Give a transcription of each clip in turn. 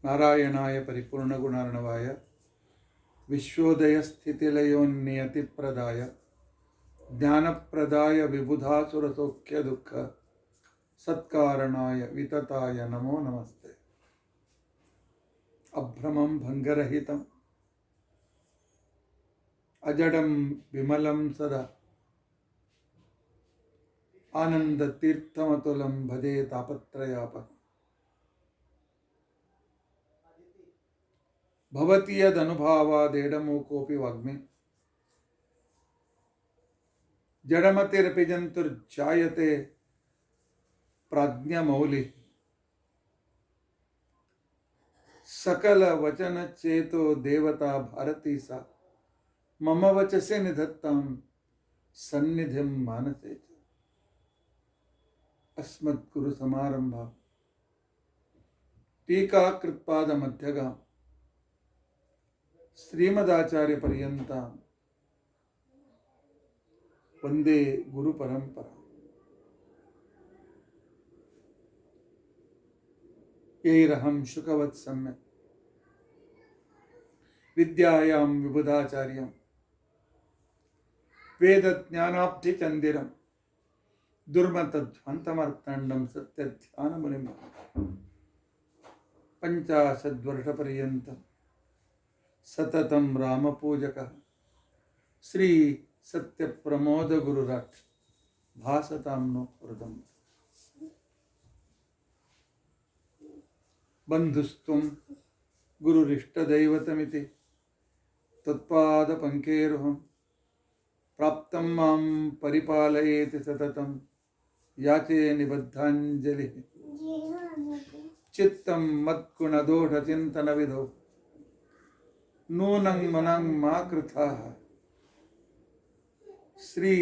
नारायणाय परिपूर्णगुणार्णवाय विश्वोदयस्थितिलयोन्नियतिप्रदाय ज्ञानप्रदाय विबुधासुरसौख्यदुःख सत्कारणाय वितताय नमो नमस्ते। अभ्रमं भङ्गरहितम् अजडं विमलं सदा आनन्दतीर्थमतुलं भजे तापत्रयापहम्। भवति यदनुभावादेडमूकोऽपि वाग्मे जडमतिरपि जन्तुर्जायते प्राज्ञमौलिः। सकलवचनचेतो देवता भारती सा मम वचसे निधत्तां सन्निधिं मानसे च। अस्मद्गुरुसमारम्भा टीकाकृत्पादमध्यगां श्रीमदाचार्यपर्यन्तां वन्दे गुरुपरम्परा। यैरहं शुकवत् सम्यक् विद्यायां विबुधाचार्यं वेदज्ञानाब्धिचन्दिरं दुर्मतध्वन्तमर्तण्डं सत्यध्यानमुनिं पञ्चाशद्वर्षपर्यन्तं सततं रामपूजकः श्री सत्यप्रमोदगुरुराट् भासतां नो हृदं। बन्धुस्त्वं गुरुरिष्टदैवतमिति तत्पादपङ्केरुहं प्राप्तं मां परिपालयेति सततं याचे निबद्धाञ्जलिः। चित्तं मत्कुणदोषचिन्तनविधौ नूनं मनं मा कृथाः। श्री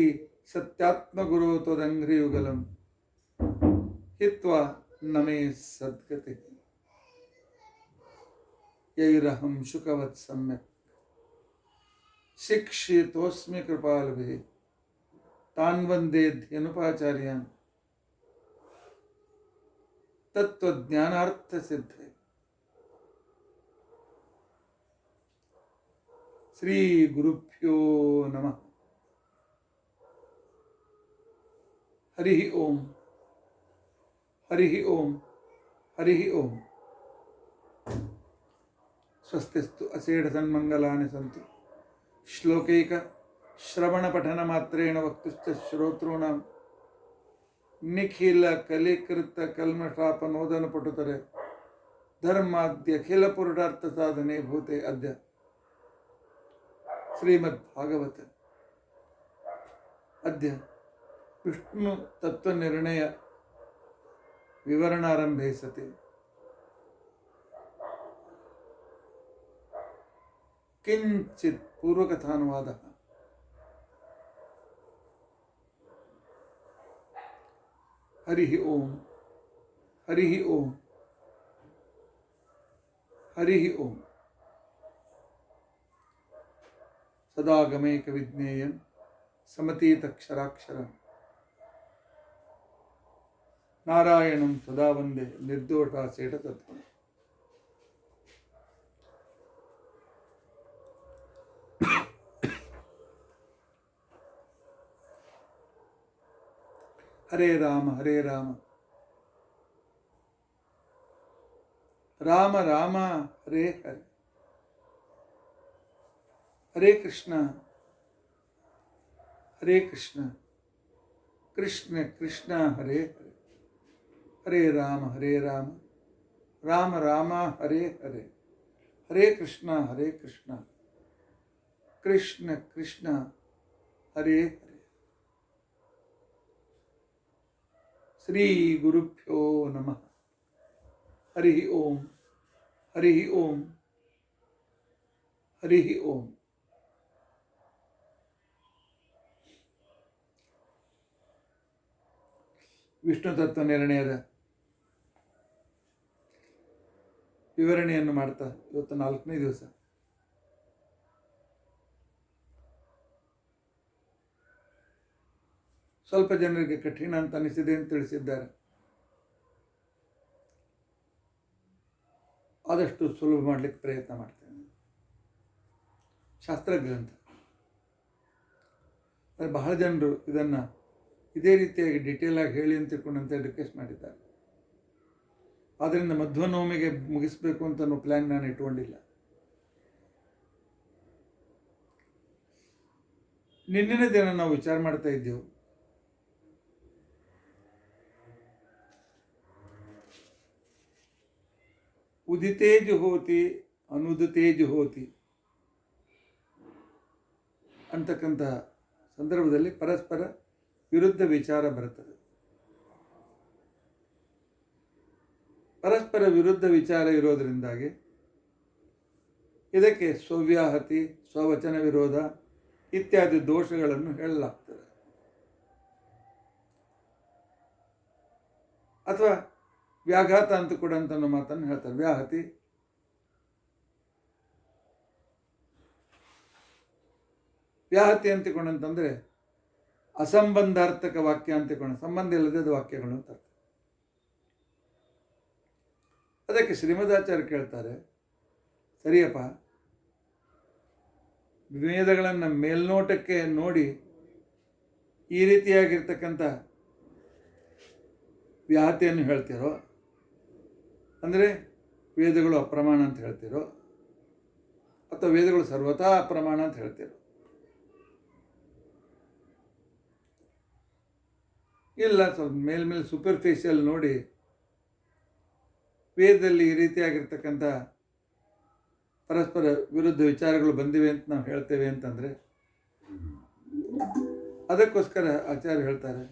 सत्यात्मगुरो त्वदङ्घ्रियुगलं हित्वा न मे सद्गतिः। यैरहं शुकवत् सम्यक् शिक्षितोऽस्मि कृपालुभिः तान् वन्दे ध्येनुपाचार्यान् तत्त्वज्ञानार्थसिद्धये। श्री गुरुभ्यो नमः। हरिः ओम हरिः ओम हरिः ओम। स्वस्तिस्तु असेढसन्मङ्गलानि सन्तु। श्लोकैक श्रवणपठनमात्रेण वक्तुश्च श्रोतॄणां निखिलकलिकृतकल्मषापनोदनपटुतरे धर्माद्यखिलपुरुषार्थसाधने भूते अद्य श्रीमद्भागवत अद्य विष्णु तत्वनिर्णय विवरणारंभे सति किंचित पूर्वकथानुवादः। हरिः ओम हरिः ओम हरिः ओम। सदागमैकविज्ञेयं समतीतक्षराक्षरम् नारायणं सदा वन्दे निर्दोषासेटतत्त्वम्। हरे राम राम राम हरे हरे। हरे कृष्ण कृष्ण कृष्ण हरे हरे। हरे राम राम राम हरे हरे। हरे कृष्ण कृष्ण कृष्ण हरे हरे। श्री गुरुभ्यो नमः। हरिः ओम हरिः ओम हरिः ओम। ವಿಷ್ಣು ತತ್ವ ನಿರ್ಣಯದ ವಿವರಣೆಯನ್ನು ಮಾಡ್ತಾ ಇವತ್ತು 4ನೇ ದಿವಸ ಸ್ವಲ್ಪ ಜನರಿಗೆ ಕಠಿಣ ಅಂತ ಅನಿಸಿದೆ ಅಂತ ತಿಳಿಸಿದ್ದಾರೆ. ಆದಷ್ಟು ಸುಲಭ ಮಾಡಲಿಕ್ಕೆ ಪ್ರಯತ್ನ ಮಾಡ್ತೇನೆ. ಶಾಸ್ತ್ರ ಗ್ರಂಥ. ಆದರೆ ಬಹಳ ಜನರು ಇದನ್ನು ಇದೇ ರೀತಿಯಾಗಿ ಡಿಟೇಲಾಗಿ ಹೇಳಿ ಅಂತ ತಿಳ್ಕೊಂಡಂತೆ ರಿಕ್ವೆಸ್ಟ್ ಮಾಡಿದ್ದಾರೆ. ಆದ್ದರಿಂದ ಮಧ್ವನವಮಿಗೆ ಮುಗಿಸ್ಬೇಕು ಅಂತ ಅನ್ನೋ ಪ್ಲ್ಯಾನ್ ನಾನು ಇಟ್ಕೊಂಡಿಲ್ಲ. ನಿನ್ನಿನ ದಿನ ನಾವು ವಿಚಾರ ಮಾಡ್ತಾ ಇದ್ದೆವು, ಉದಿತೇ ಜುಹೋತಿ ಅನುದಿತೇ ಜುಹೋತಿ ಅಂತಕ್ಕಂಥ ಸಂದರ್ಭದಲ್ಲಿ ಪರಸ್ಪರ ವಿರುದ್ಧ ವಿಚಾರ ಬರುತ್ತದೆ. ಪರಸ್ಪರ ವಿರುದ್ಧ ವಿಚಾರ ಇರೋದರಿಂದಾಗಿ ಇದಕ್ಕೆ ಸ್ವವ್ಯಾಹತಿ, ಸ್ವವಚನ ವಿರೋಧ ಇತ್ಯಾದಿ ದೋಷಗಳನ್ನು ಹೇಳಲಾಗ್ತದೆ. ಅಥವಾ ವ್ಯಾಘಾತ ಅಂತ ಕೂಡ ಅಂತ ಮಾತನ್ನು ಹೇಳ್ತಾರೆ. ವ್ಯಾಹತಿ, ವ್ಯಾಹತಿ ಅಂತಿಕೊಂಡಂತಂದರೆ ಅಸಂಬಂಧಾರ್ಥಕ ವಾಕ್ಯ ಅಂತಿಕೊಂಡು, ಸಂಬಂಧ ಇಲ್ಲದ ವಾಕ್ಯಗಳು ಅಂತ ಅರ್ಥ. ಅದಕ್ಕೆ ಶ್ರೀಮದಾಚಾರ್ಯ ಕೇಳ್ತಾರೆ, ಸರಿಯಪ್ಪ, ವೇದಗಳನ್ನು ಮೇಲ್ನೋಟಕ್ಕೆ ನೋಡಿ ಈ ರೀತಿಯಾಗಿರ್ತಕ್ಕಂಥ ವ್ಯಾಹತಿಯನ್ನು ಹೇಳ್ತಿರೋ, ಅಂದರೆ ವೇದಗಳು ಅಪ್ರಮಾಣ ಅಂತ ಹೇಳ್ತಿರೋ, ಅಥವಾ ವೇದಗಳು ಸರ್ವಥಾ ಅಪ್ರಮಾಣ ಅಂತ ಹೇಳ್ತಿರೋ? ಇಲ್ಲ, ಸ್ವಲ್ಪ ಮೇಲ್ಮೇಲೆ ಸೂಪರ್ಫಿಷಿಯಲ್ ನೋಡಿ ವೇದದಲ್ಲಿ ಈ ರೀತಿಯಾಗಿರ್ತಕ್ಕಂಥ ಪರಸ್ಪರ ವಿರುದ್ಧ ವಿಚಾರಗಳು ಬಂದಿವೆ ಅಂತ ನಾವು ಹೇಳ್ತೇವೆ ಅಂತಂದರೆ, ಅದಕ್ಕೋಸ್ಕರ ಆಚಾರ್ಯ ಹೇಳ್ತಾರೆ,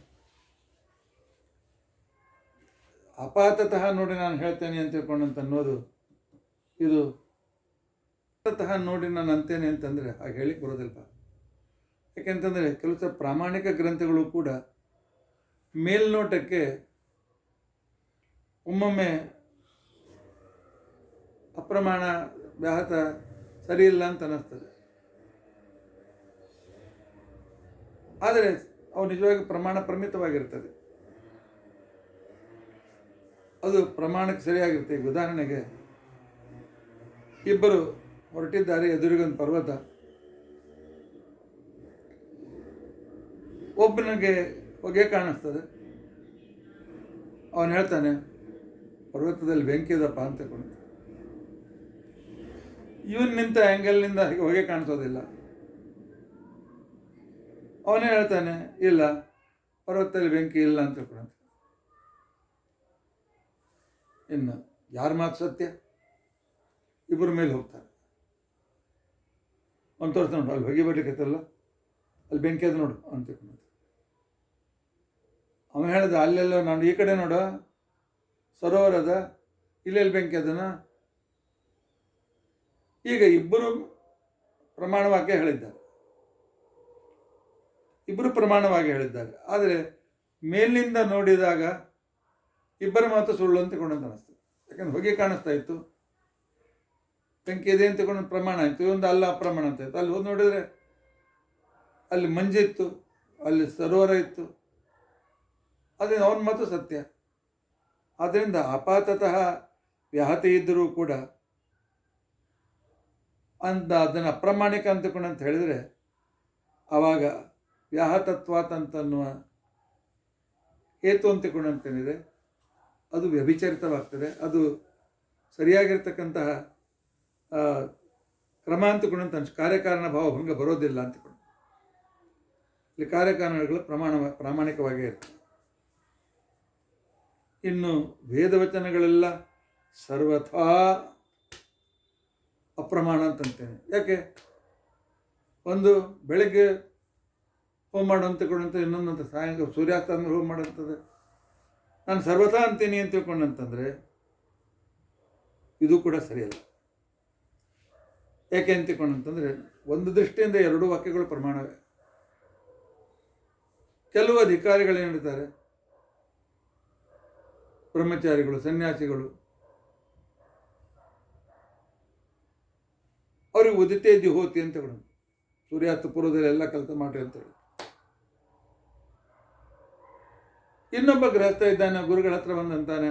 ಅಪಾತತಃ ನೋಡಿ ನಾನು ಹೇಳ್ತೇನೆ ಅಂತ ತಿಳ್ಕೊಂಡಂತ ಅನ್ನೋದು ಇದು ಅಪಾತತಃ ನೋಡಿ ನಾನು ಅಂತೇನೆ ಅಂತಂದರೆ ಹಾಗೆ ಹೇಳಿಕ್ಕೆ ಬರೋದಿಲ್ಪ. ಯಾಕೆಂತಂದರೆ ಕೆಲವು ಸಲ ಪ್ರಾಮಾಣಿಕ ಗ್ರಂಥಗಳು ಕೂಡ ಮೇಲ್ನೋಟಕ್ಕೆ ಒಮ್ಮೊಮ್ಮೆ ಅಪ್ರಮಾಣ, ವ್ಯಾಹತ, ಸರಿಯಿಲ್ಲ ಅಂತ ಅನ್ನಿಸ್ತದೆ. ಆದರೆ ಅವು ನಿಜವಾಗಿ ಪ್ರಮಾಣ ಪ್ರಮಿತವಾಗಿರ್ತದೆ, ಅದು ಪ್ರಮಾಣಕ್ಕೆ ಸರಿಯಾಗಿರುತ್ತೆ. ಈಗ ಉದಾಹರಣೆಗೆ, ಇಬ್ಬರು ಹೊರಟಿದ್ದಾರೆ, ಎದುರಿಗೊಂದು ಪರ್ವತ. ಒಬ್ಬನಿಗೆ ಹೊಗೆ ಕಾಣಿಸ್ತದೆ, ಅವನು ಹೇಳ್ತಾನೆ ಪರ್ವತದಲ್ಲಿ ಬೆಂಕಿ ಇದಪ್ಪ ಅಂತ ಕೊಂಡು. ಇವನು ನಿಂತ ಆ್ಯಂಗಲ್ನಿಂದ ಹೊಗೆ ಕಾಣಿಸೋದಿಲ್ಲ. ಅವನೇ ಹೇಳ್ತಾನೆ ಇಲ್ಲ, ಪರ್ವತದಲ್ಲಿ ಬೆಂಕಿ ಇಲ್ಲ ಅಂತ ತಿಳ್ಕೊಂಡ. ಇನ್ನು ಯಾರ ಮಾತು ಸತ್ಯ? ಇಬ್ಬರ ಮೇಲೆ ಹೋಗ್ತಾರೆ. ಅವ್ನು ತೋರಿಸ್ತಾನೆ, ನೋಡು ಅಲ್ಲಿ ಹೊಗೆ ಬರ್ಲಿಕ್ಕತ್ತಲ್ಲ, ಅಲ್ಲಿ ಬೆಂಕಿ ಅದು ನೋಡು ಅಂತ ತಿಳ್ಕೊಂಡ. ಅವನು ಹೇಳ್ದ, ಅಲ್ಲೆಲ್ಲ ನಾನು ಈ ಕಡೆ ನೋಡು ಸರೋವರ ಅದ, ಇಲ್ಲೆಲ್ಲಿ ಬೆಂಕಿ ಅದನ. ಈಗ ಇಬ್ಬರು ಪ್ರಮಾಣವಾಗಿ ಹೇಳಿದ್ದಾರೆ, ಇಬ್ಬರು ಪ್ರಮಾಣವಾಗಿ ಹೇಳಿದ್ದಾರೆ. ಆದರೆ ಮೇಲಿನಿಂದ ನೋಡಿದಾಗ ಇಬ್ಬರ ಮಾತು ಸುಳ್ಳು ಅಂತ ಕೊಂಡಂತ ಅನಿಸ್ತದೆ. ಯಾಕಂದ್ರೆ ಹೊಗೆ ಕಾಣಿಸ್ತಾ ಇತ್ತು, ಬೆಂಕಿ ಇದೆ ಅಂತ ಕೊಂಡು ಪ್ರಮಾಣ ಆಯಿತು. ಒಂದು ಅಲ್ಲ ಅಪ್ರಮಾಣ ಅಂತ ಇತ್ತು. ಅಲ್ಲಿ ಹೋಗಿ ನೋಡಿದರೆ ಅಲ್ಲಿ ಮಂಜಿತ್ತು, ಅಲ್ಲಿ ಸರೋವರ ಇತ್ತು. ಅದರಿಂದ ಅವನ ಮಾತು ಸತ್ಯ. ಆದ್ದರಿಂದ ಅಪಾತತಃ ವ್ಯಾಹತಿ ಇದ್ದರೂ ಕೂಡ ಅದನ್ನು ಅಪ್ರಾಮಾಣಿಕ ಅಂತಕೊಂಡು ಅಂತ ಹೇಳಿದರೆ, ಆವಾಗ ವ್ಯಾಹತತ್ವಾತ್ ಅಂತನ್ನುವ ಹೇತು ಅಂತಕೊಂಡಂತೇನಿದೆ ಅದು ವ್ಯಭಿಚರಿತವಾಗ್ತದೆ. ಅದು ಸರಿಯಾಗಿರ್ತಕ್ಕಂತಹ ಕ್ರಮ ಅಂತಕೊಂಡಂತ ಕಾರ್ಯಕಾರಣ ಭಾವಭಂಗ ಬರೋದಿಲ್ಲ ಅಂತಕೊಂಡು. ಇಲ್ಲಿ ಕಾರ್ಯಕಾರಣಗಳು ಪ್ರಾಮಾಣಿಕವಾಗೇ ಇರ್ತವೆ. ಇನ್ನು ವೇದವಚನಗಳೆಲ್ಲ ಸರ್ವಥಾ ಅಪ್ರಮಾಣ ಅಂತಂತೇನೆ. ಯಾಕೆ? ಒಂದು ಬೆಳಗ್ಗೆ ಹೋಮ ಮಾಡೋಂತಕೊಂಡಂತ, ಇನ್ನೊಂದಂತ ಸಾಯಂಕಾಲ ಸೂರ್ಯಾಸ್ತ ಅಂದ್ರೆ ಹೋಮ ಮಾಡೋಂಥದ್ದು. ನಾನು ಸರ್ವಥಾ ಅಂತೀನಿ ಅಂತ ತಿಳ್ಕೊಂಡಂತಂದರೆ ಇದು ಕೂಡ ಸರಿಯಲ್ಲ. ಯಾಕೆ ಅಂತ ತಿಳ್ಕೊಂಡಂತಂದರೆ, ಒಂದು ದೃಷ್ಟಿಯಿಂದ ಎರಡೂ ವಾಕ್ಯಗಳು ಪ್ರಮಾಣವೇ. ಕೆಲವು ಅಧಿಕಾರಿಗಳು ಏನು ಹೇಳ್ತಾರೆ, ಬ್ರಹ್ಮಚಾರಿಗಳು, ಸನ್ಯಾಸಿಗಳು, ಅವ್ರಿಗೆ ಉದಿತೇ ಜುಹೋತಿ ಅಂತ ಹೇಳೋದು, ಸೂರ್ಯಾಸ್ತ ಪೂರ್ವದಲ್ಲಿ ಎಲ್ಲ ಕೆಲಸ ಮಾಡಿ ಅಂತೇಳಿ. ಇನ್ನೊಬ್ಬ ಗೃಹಸ್ಥ ಇದ್ದಾನೆ, ಗುರುಗಳ ಹತ್ರ ಬಂದಂತಾನೆ,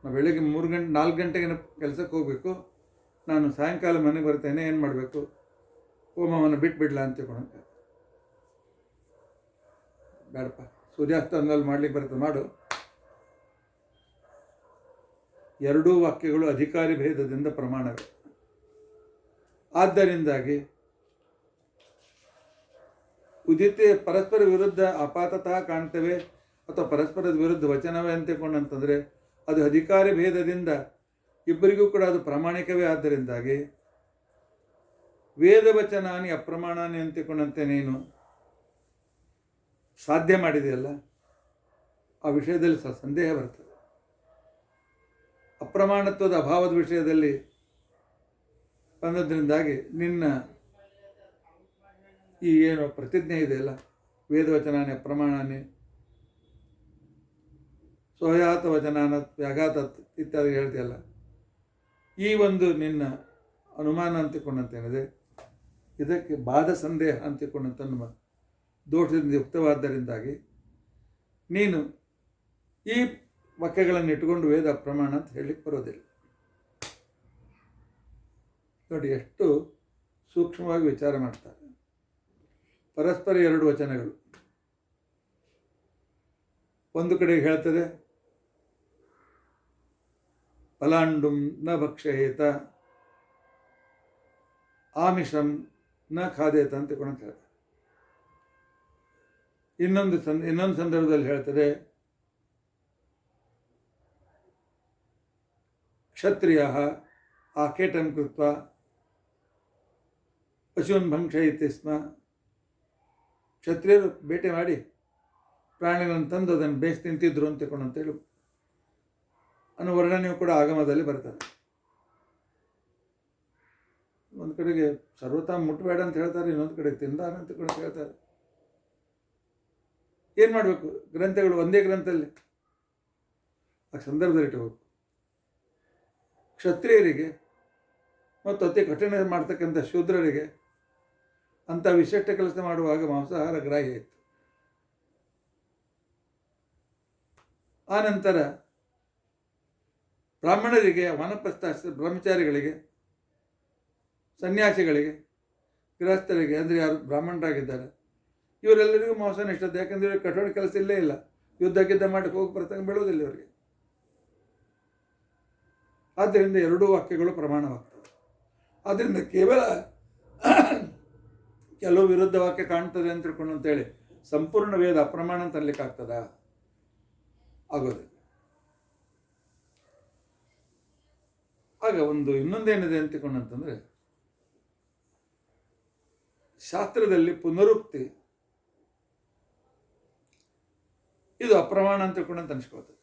ನಾವು ಬೆಳಗ್ಗೆ 4 ಗಂಟೆಗೆ ಕೆಲಸಕ್ಕೆ ಹೋಗಬೇಕು, ನಾನು ಸಾಯಂಕಾಲ ಮನೆಗೆ ಬರ್ತೇನೆ, ಏನು ಮಾಡಬೇಕು, ಹೋಮವನ್ನು ಬಿಟ್ಬಿಡ್ಲಾ ಅಂತ ತಿಳ್ಕೊಳಕ್ಕೆ ಬೇಡಪ್ಪ, ಸೂರ್ಯಾಸ್ತಂದಲ್ಲಿ ಮಾಡ್ಲಿಕ್ಕೆ ಬರ್ತದೆ ಮಾಡು. ಎರಡೂ ವಾಕ್ಯಗಳು ಅಧಿಕಾರಿ ಭೇದದಿಂದ ಪ್ರಮಾಣವೇ. ಆದ್ದರಿಂದಾಗಿ ಉದಿತೆ ಪರಸ್ಪರ ವಿರುದ್ಧ ಅಪಾತತಃ ಕಾಣ್ತೇವೆ ಅಥವಾ ಪರಸ್ಪರದ ವಿರುದ್ಧ ವಚನವೇ ಅಂತಕೊಂಡಂತಂದರೆ ಅದು ಅಧಿಕಾರಿ ಭೇದದಿಂದ ಇಬ್ಬರಿಗೂ ಕೂಡ ಅದು ಪ್ರಾಮಾಣಿಕವೇ. ಆದ್ದರಿಂದಾಗಿ ವೇದವಚನಾನಿ ಅಪ್ರಮಾಣಾನಿ ಅಂತಿಕೊಂಡಂತೆ ನೀನು ಸಾಧ್ಯ ಮಾಡಿದೆಯಲ್ಲ, ಆ ವಿಷಯದಲ್ಲಿ ಸಂದೇಹ ಬರ್ತದೆ. ಅಪ್ರಮಾಣತ್ವದ ಅಭಾವದ ವಿಷಯದಲ್ಲಿ ಬಂದದ್ರಿಂದಾಗಿ ನಿನ್ನ ಈ ಏನು ಪ್ರತಿಜ್ಞೆ ಇದೆಯಲ್ಲ, ವೇದವಚನಾನಿ ಅಪ್ರಮಾಣಾನಿ ಸ್ವಯಾತ ವಚನಾನ ವ್ಯಾಘಾತ ಇತ್ಯಾದಿ ಹೇಳ್ತೀಯಲ್ಲ, ಈ ಒಂದು ನಿನ್ನ ಅನುಮಾನ ಅಂತಿಕೊಂಡಂತೇನಿದೆ, ಇದಕ್ಕೆ ಬಾಧ ಸಂದೇಹ ಅಂತಿಕೊಂಡಂತ ನಮ್ಮ ದೋಷದಿಂದ ಯುಕ್ತವಾದ್ದರಿಂದಾಗಿ ನೀನು ಈ ವಾಕ್ಯಗಳನ್ನು ಇಟ್ಟುಕೊಂಡು ವೇದ ಅಪ್ರಮಾಣ ಅಂತ ಹೇಳಲಿಕ್ಕೆ ಬರೋದಿಲ್ಲ. ನೋಡಿ ಎಷ್ಟು ಸೂಕ್ಷ್ಮವಾಗಿ ವಿಚಾರ ಮಾಡ್ತಾರೆ. ಪರಸ್ಪರ ಎರಡು ವಚನಗಳು, ಒಂದು ಕಡೆ ಹೇಳ್ತದೆ ಫಲಾಂಡುಂ ನ ಭಕ್ಷಯೇತ ಆಮಿಷಂ ನ ಖಾದೇತ ಅಂತ ಕೊಂಡಂತ ಹೇಳ್ತಾರೆ. ಇನ್ನೊಂದು ಸಂದರ್ಭದಲ್ಲಿ ಹೇಳ್ತದೆ ಕ್ಷತ್ರಿಯ ಆಕೇಟಂ ಕೃತ್ವ ಪಶೂನ್ ಭಂಕ್ಷಯತಿ ಸ್ಮ. ಕ್ಷತ್ರಿಯರು ಬೇಟೆ ಮಾಡಿ ಪ್ರಾಣಿಗಳನ್ನು ತಂದು ಅದನ್ನು ಬೇಯಿಸಿ ತಿಂತಿದ್ರು ಅಂತ ತಿಳ್ಕೊಂಡಂತೇಳಿ ಅನ್ನೋ ವರ್ಣನೆಯೂ ಕೂಡ ಆಗಮದಲ್ಲಿ ಬರ್ತದೆ. ಒಂದು ಕಡೆಗೆ ಸರ್ವತಾ ಮುಟ್ಟಬೇಡ ಅಂತ ಹೇಳ್ತಾರೆ, ಇನ್ನೊಂದು ಕಡೆ ತಿಂದಾನ ಅಂತ ಕೂಡ ಹೇಳ್ತಾರೆ. ಏನು ಮಾಡಬೇಕು? ಗ್ರಂಥಗಳು ಒಂದೇ ಗ್ರಂಥದಲ್ಲಿ ಆ ಸಂದರ್ಭದಲ್ಲಿ ಇಟ್ಟಬೇಕು. ಕ್ಷತ್ರಿಯರಿಗೆ ಮತ್ತು ಅತಿ ಕಠಿಣ ಮಾಡ್ತಕ್ಕಂಥ ಶೂದ್ರರಿಗೆ ಅಂಥ ವಿಶಿಷ್ಟ ಕೆಲಸ ಮಾಡುವಾಗ ಮಾಂಸಾಹಾರ ಗ್ರಾಹ್ಯ ಇತ್ತು. ಆನಂತರ ಬ್ರಾಹ್ಮಣರಿಗೆ, ವಾನಪ್ರಸ್ಥ ಬ್ರಹ್ಮಚಾರಿಗಳಿಗೆ, ಸನ್ಯಾಸಿಗಳಿಗೆ, ಗೃಹಸ್ಥರಿಗೆ, ಅಂದರೆ ಯಾರು ಬ್ರಾಹ್ಮಣರಾಗಿದ್ದಾರೆ ಇವರೆಲ್ಲರಿಗೂ ಮಾಂಸ ನಿಷ್ಠತೆ. ಯಾಕಂದರೆ ಇವ್ರಿಗೆ ಕಠೋರ ಕೆಲಸ ಇಲ್ಲೇ ಇಲ್ಲ, ಯುದ್ಧ ಮಾಡಕ್ಕೆ ಹೋಗಿ ಪ್ರಸಂಗ ಬೀಳೋದಿಲ್ಲ ಇವರಿಗೆ. ಆದ್ದರಿಂದ ಎರಡೂ ವಾಕ್ಯಗಳು ಪ್ರಮಾಣವಾಗ್ತವೆ. ಆದ್ದರಿಂದ ಕೇವಲ ಕೆಲವು ವಿರುದ್ಧ ವಾಕ್ಯ ಕಾಣ್ತದೆ ಅಂತ ತಿಳ್ಕೊಂಡು ಅಂತೇಳಿ ಸಂಪೂರ್ಣ ವೇದ ಅಪ್ರಮಾಣ ಅಂತ ಅನ್ಲಿಕ್ಕಾಗ್ತದ? ಆಗೋದಿಲ್ಲ. ಆಗ ಇನ್ನೊಂದೇನಿದೆ ಅಂತಕೊಂಡಂತಂದರೆ, ಶಾಸ್ತ್ರದಲ್ಲಿ ಪುನರುಕ್ತಿ ಇದು ಅಪ್ರಮಾಣ ಅಂತ ತಿಳ್ಕೊಂಡಂತ ಅನ್ಸ್ಕೊಳ್ತದೆ.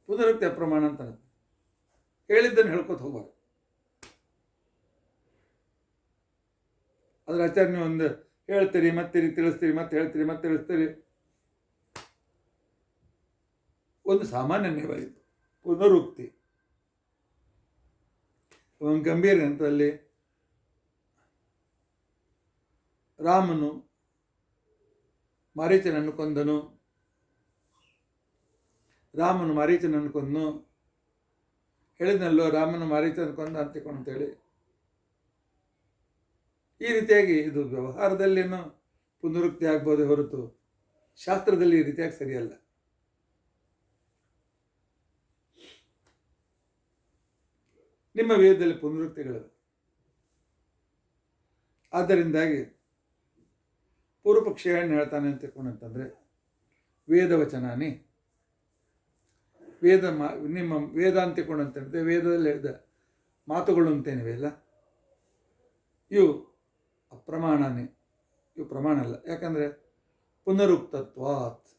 ಪುನರುಕ್ತಿ ಅಪ್ರಮಾಣ ಅಂತ ಹೇಳಿದ್ದನ್ನು ಹೇಳ್ಕೊತ ಹೋಗ್ಬಾರ್ದು. ಅದ್ರ ಆಚಾರ್ಯ ನೀವು ಒಂದು ಹೇಳ್ತೀರಿ, ಮತ್ತೆ ತಿಳಿಸ್ತೀರಿ, ಮತ್ತೆ ಹೇಳ್ತೀರಿ, ಮತ್ತೆ ತಿಳಿಸ್ತೀರಿ. ಒಂದು ಸಾಮಾನ್ಯ ನಿಯಮ ಇದು ಪುನರುಕ್ತಿ. ಒಂದು ಗಂಭೀರ ಗ್ರಂಥದಲ್ಲಿ ರಾಮನು ಮಾರೀಚನನ್ನು ಕೊಂದನು, ರಾಮನು ಮಾರೀಚನನ್ನು ಕೊಂದನು ಹೇಳಿದ್ನಲ್ಲೋ, ರಾಮನು ಮಾರೀಚನನ್ನು ಕೊಂದ ಅಂತೇಳಿ. ಈ ರೀತಿಯಾಗಿ ಇದು ವ್ಯವಹಾರದಲ್ಲೇನೋ ಪುನರುಕ್ತಿ ಆಗ್ಬೋದೇ ಹೊರತು ಶಾಸ್ತ್ರದಲ್ಲಿ ಈ ರೀತಿಯಾಗಿ ಸರಿಯಲ್ಲ. ನಿಮ್ಮ ವೇದದಲ್ಲಿ ಪುನರುಕ್ತಿಗಳಿವೆ. ಆದ್ದರಿಂದಾಗಿ ಪೂರ್ವಪಕ್ಷ ಏನು ಹೇಳ್ತಾನೆ ಅಂತ ತಿಳ್ಕೊಂಡಂತಂದರೆ, ವೇದವಚನಾನಿ ನಿಮ್ಮ ವೇದ ಅಂತ ತಿಳ್ಕೊಂಡಂತಂತೆ ವೇದದಲ್ಲಿ ಹೇಳಿದ ಮಾತುಗಳು ಅಂತೇನಿವೆ ಅಲ್ಲ, ಇವು ಅಪ್ರಮಾಣನೇ, ಇವು ಪ್ರಮಾಣ ಅಲ್ಲ. ಯಾಕಂದರೆ ಪುನರುಕ್ತತ್ವಾತ್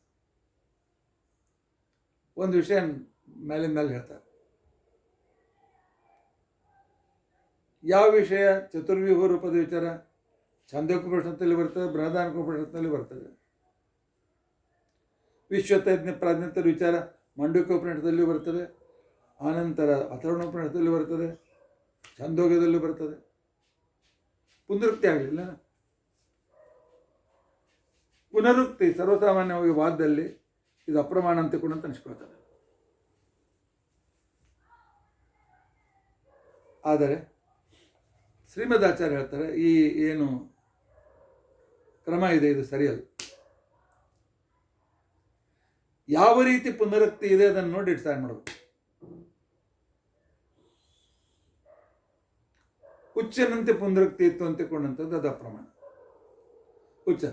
ಒಂದು ವಿಷಯ ಮೇಲಿನ ಮೇಲೆ ಹೇಳ್ತಾರೆ. ಯಾವ ವಿಷಯ? ಚತುರ್ವ್ಯೂಹ ರೂಪದ ವಿಚಾರ ಛಾಂದೋಪನಿಷತ್ತಲ್ಲಿ ಬರ್ತದೆ, ಬೃಹದಾರಣ್ಯಕೋಪನಿಷತ್ತಿನಲ್ಲಿ ಬರ್ತದೆ. ವಿಶ್ವತಜ್ಞ ಪ್ರಾಜ್ಞತರ ವಿಚಾರ ಮಾಂಡವ್ಯೋಪನಿಷತ್ತಲ್ಲಿ ಬರ್ತದೆ, ಆನಂತರ ಅಥರ್ವಣೋಪನಿಷತ್ತಲ್ಲಿ ಬರ್ತದೆ, ಛಾಂದೋಗ್ಯದಲ್ಲೂ ಬರ್ತದೆ. ಪುನರುಕ್ತಿ ಆಗಲಿಲ್ಲ. ಪುನರುಕ್ತಿ ಸರ್ವಸಾಮಾನ್ಯವಾಗಿ ವಾದದಲ್ಲಿ ಇದು ಅಪ್ರಮಾಣ ಅಂತ ಕೂಡ ಅಂತ ಅನಿಸ್ಕೊಳ್ತಾರೆ. ಆದರೆ ಶ್ರೀಮದಾಚಾರ್ಯ ಹೇಳ್ತಾರೆ ಈ ಏನು ಕ್ರಮ ಇದೆ ಇದು ಸರಿಯಲ್ಲ. ಯಾವ ರೀತಿ ಪುನರುಕ್ತಿ ಇದೆ ಅದನ್ನು ನೋಡಿ ಡಿಸೈಡ್ ಮಾಡಬೇಕು. ಹುಚ್ಚನಂತೆ ಪುನರುಕ್ತಿ ಇತ್ತು ಅಂತಿಕೊಂಡಂಥದ್ದು ಅದು ಅಪ್ರಮಾಣ. ಹುಚ್ಚ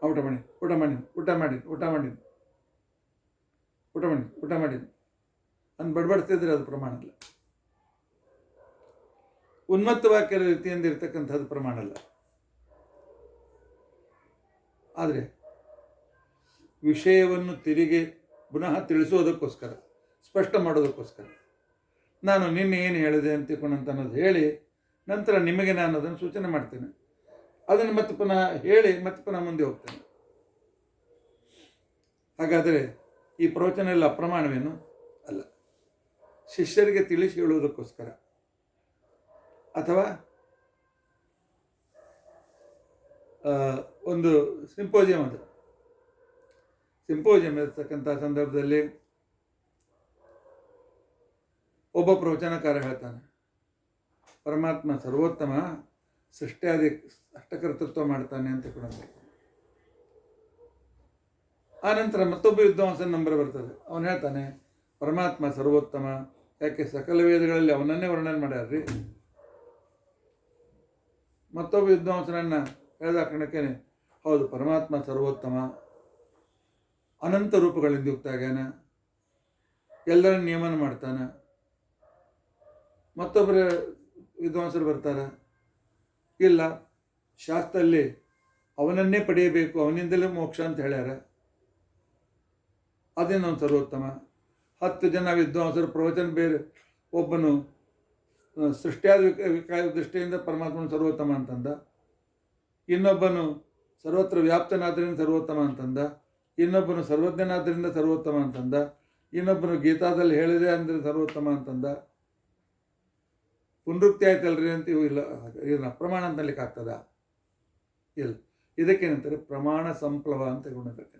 ಊಟ ಮಾಡಿ ಊಟ ಮಾಡಿ ಊಟ ಮಾಡಿ ಊಟ ಮಾಡಿ ಊಟ ಮಾಡಿ ಊಟ ಮಾಡಿ ಅಂತ ಬಡಬಡಿಸ್ತಿದ್ರೆ ಅದು ಪ್ರಮಾಣ ಅಲ್ಲ. ಉನ್ಮತ್ತ ವಾಕ್ಯ ರೀತಿಯಿಂದ ಇರ್ತಕ್ಕಂಥದ್ದು ಪ್ರಮಾಣ ಅಲ್ಲ. ಆದರೆ ವಿಷಯವನ್ನು ತಿರುಗಿ ಪುನಃ ತಿಳಿಸೋದಕ್ಕೋಸ್ಕರ, ಸ್ಪಷ್ಟ ಮಾಡೋದಕ್ಕೋಸ್ಕರ ನಾನು ನಿನ್ನೆ ಏನು ಹೇಳಿದೆ ಅಂತಿಕೊಂಡಂತ ಅನ್ನೋದು ಹೇಳಿ ನಂತರ ನಿಮಗೆ ನಾನು ಅದನ್ನು ಸೂಚನೆ ಮಾಡ್ತೇನೆ. ಅದನ್ನು ಮತ್ತೆ ಪುನಃ ಹೇಳಿ ಮತ್ತೆ ಪುನಃ ಮುಂದೆ ಹೋಗ್ತೇನೆ. ಹಾಗಾದರೆ ಈ ಪ್ರವಚನ ಎಲ್ಲ ಅಪ್ರಮಾಣವೇನು ಅಲ್ಲ. ಶಿಷ್ಯರಿಗೆ ತಿಳಿಸಿ ಹೇಳುವುದಕ್ಕೋಸ್ಕರ ಅಥವಾ ಒಂದು ಸಿಂಪೋಜಿಯಂ ಅದು. ಸಿಂಪೋಜಿಯಂ ಇರ್ತಕ್ಕಂಥ ಸಂದರ್ಭದಲ್ಲಿ ಒಬ್ಬ ಪ್ರವಚನಕಾರ ಹೇಳ್ತಾನೆ, ಪರಮಾತ್ಮ ಸರ್ವೋತ್ತಮ, ಸೃಷ್ಟಿಯಾದಿ ಅಷ್ಟಕರ್ತೃತ್ವ ಮಾಡ್ತಾನೆ ಅಂತ ಕೂಡ. ಆ ನಂತರ ಮತ್ತೊಬ್ಬ ವಿದ್ವಾಂಸನ ನಂಬರ್ ಬರ್ತದೆ. ಅವನು ಹೇಳ್ತಾನೆ ಪರಮಾತ್ಮ ಸರ್ವೋತ್ತಮ, ಯಾಕೆ ಸಕಲ ವೇದಗಳಲ್ಲಿ ಅವನನ್ನೇ ವರ್ಣನೆ ಮಾಡ್ಯಾರ್ರಿ. ಮತ್ತೊಬ್ಬ ವಿದ್ವಾಂಸನನ್ನು ಹೇಳಿದ ಕಣಕ್ಕೆ ಹೌದು ಪರಮಾತ್ಮ ಸರ್ವೋತ್ತಮ, ಅನಂತ ರೂಪಗಳಿಂದ ಯುಕ್ತ ಆಗ್ಯಾನ, ಎಲ್ಲರ ನಿಯಮನ ಮಾಡ್ತಾನೆ. ಮತ್ತೊಬ್ಬರ ವಿದ್ವಾಂಸರು ಬರ್ತಾರೆ, ಇಲ್ಲ ಶಾಸ್ತ್ರದಲ್ಲಿ ಅವನನ್ನೇ ಪಡೆಯಬೇಕು, ಅವನಿಂದಲೇ ಮೋಕ್ಷ ಅಂತ ಹೇಳ್ಯಾರ, ಅದೇನು ಅವನು ಸರ್ವೋತ್ತಮ. 10 ಜನ ವಿದ್ವಾಂಸರು ಪ್ರವಚನ ಬೇರೆ, ಒಬ್ಬನು ಸೃಷ್ಟಿಯಾದ ವಿಕಾಸ ದೃಷ್ಟಿಯಿಂದ ಪರಮಾತ್ಮನ ಸರ್ವೋತ್ತಮ ಅಂತಂದ, ಇನ್ನೊಬ್ಬನು ಸರ್ವತ್ರ ವ್ಯಾಪ್ತನಾದ್ದರಿಂದ ಸರ್ವೋತ್ತಮ ಅಂತಂದ, ಇನ್ನೊಬ್ಬನು ಸರ್ವಜ್ಞನಾದ್ದರಿಂದ ಸರ್ವೋತ್ತಮ ಅಂತಂದ, ಇನ್ನೊಬ್ಬನು ಗೀತಾದಲ್ಲಿ ಹೇಳಿದೆ ಅಂದರೆ ಸರ್ವೋತ್ತಮ ಅಂತಂದ. ಪುನರುಕ್ತಿ ಆಯ್ತಲ್ರಿ ಅಂತ ಇವು ಇಲ್ಲ, ಇದನ್ನು ಅಪ್ರಮಾಣ ಅಂತ ಲೆಕ್ಕಾಗ್ತದ ಇಲ್ಲ. ಇದಕ್ಕೇನಂತಾರೆ ಪ್ರಮಾಣ ಸಂಪ್ಲವ ಅಂತ ಗುಣಕ್ಕೆ.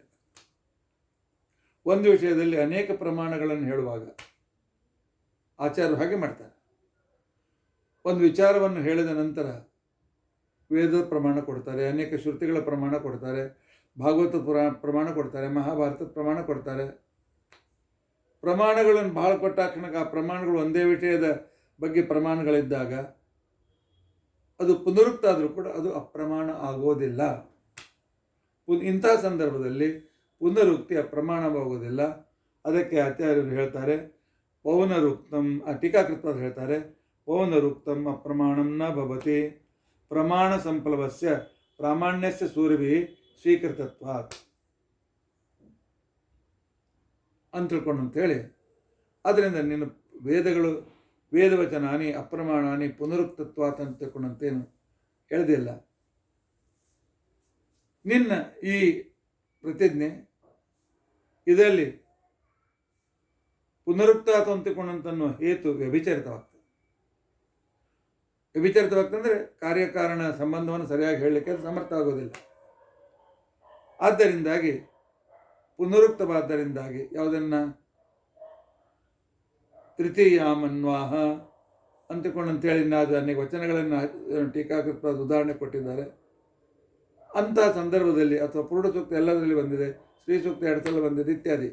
ಒಂದು ವಿಷಯದಲ್ಲಿ ಅನೇಕ ಪ್ರಮಾಣಗಳನ್ನು ಹೇಳುವಾಗ ಆಚಾರ್ಯರು ಹಾಗೆ ಮಾಡ್ತಾರೆ. ಒಂದು ವಿಚಾರವನ್ನು ಹೇಳಿದ ನಂತರ ವೇದ ಪ್ರಮಾಣ ಕೊಡ್ತಾರೆ, ಅನೇಕ ಶ್ರುತಿಗಳ ಪ್ರಮಾಣ ಕೊಡ್ತಾರೆ, ಭಾಗವತ ಪ್ರಮಾಣ ಕೊಡ್ತಾರೆ, ಮಹಾಭಾರತದ ಪ್ರಮಾಣ ಕೊಡ್ತಾರೆ. ಪ್ರಮಾಣಗಳನ್ನು ಭಾಳ ಕೊಟ್ಟಾಕ್ಷಣಕ್ಕೆ ಆ ಪ್ರಮಾಣಗಳು ಒಂದೇ ವಿಷಯದ ಬಗ್ಗೆ ಪ್ರಮಾಣಗಳಿದ್ದಾಗ ಅದು ಪುನರುಕ್ತ ಆದರೂ ಕೂಡ ಅದು ಅಪ್ರಮಾಣ ಆಗೋದಿಲ್ಲ. ಇಂಥ ಸಂದರ್ಭದಲ್ಲಿ ಪುನರುಕ್ತಿ ಅಪ್ರಮಾಣವಾಗೋದಿಲ್ಲ. ಅದಕ್ಕೆ ಆಚಾರ್ಯರು ಹೇಳ್ತಾರೆ ಪೌನರುಕ್ತಂ, ಟೀಕಾಕೃತ ಹೇಳ್ತಾರೆ ಪೌನರುಕ್ತಂ ಅಪ್ರಮಾಣಂ ನ ಭವತಿ ಪ್ರಮಾಣ ಸಂಪ್ಲವಸ್ಯ ಪ್ರಾಮಾಣ್ಯಸ್ಯ ಸೂರ್ಯಭಿ ಸ್ವೀಕೃತತ್ವಾತ್ ಅಂತ ತಿಳ್ಕೊಂಡು ಅಂತೇಳಿ. ಆದ್ದರಿಂದ ನಿನ್ನ ವೇದಗಳು ವೇದವಚನಾನಿ ಅಪ್ರಮಾಣಾನಿ ಪುನರುಕ್ತತ್ವಾತ್ ಅಂತ ತಿಳ್ಕೊಂಡಂತೇನು ಹೇಳ್ದಿಲ್ಲ. ನಿನ್ನ ಈ ಪ್ರತಿಜ್ಞೆ ಇದರಲ್ಲಿ ಪುನರುಕ್ತಾತ ಅಂತಿಕೊಂಡಂತನ್ನೋ ಹೇತು ವ್ಯಭಿಚರಿತವಾಗ್ತದೆ. ವ್ಯಭಿಚರಿತವಾಗ್ತಂದರೆ ಕಾರ್ಯಕಾರಣ ಸಂಬಂಧವನ್ನು ಸರಿಯಾಗಿ ಹೇಳಲಿಕ್ಕೆ ಸಮರ್ಥ ಆಗೋದಿಲ್ಲ. ಆದ್ದರಿಂದಾಗಿ ಪುನರುಕ್ತವಾದ್ದರಿಂದಾಗಿ ಯಾವುದನ್ನು ತೃತೀಯಾಮನ್ವಾಹ ಅಂತಿಕೊಂಡಂತೇಳಿ ಅದು ಅನೇಕ ವಚನಗಳನ್ನು ಟೀಕಾಕೃತ ಉದಾಹರಣೆ ಕೊಟ್ಟಿದ್ದಾರೆ. ಅಂಥ ಸಂದರ್ಭದಲ್ಲಿ ಅಥವಾ ಪೂರ್ಣ ಸೂಕ್ತ ಎಲ್ಲದರಲ್ಲಿ ಬಂದಿದೆ, ಶ್ರೀ ಸೂಕ್ತ 2 ಸಲ ಬಂದಿದೆ ಇತ್ಯಾದಿ.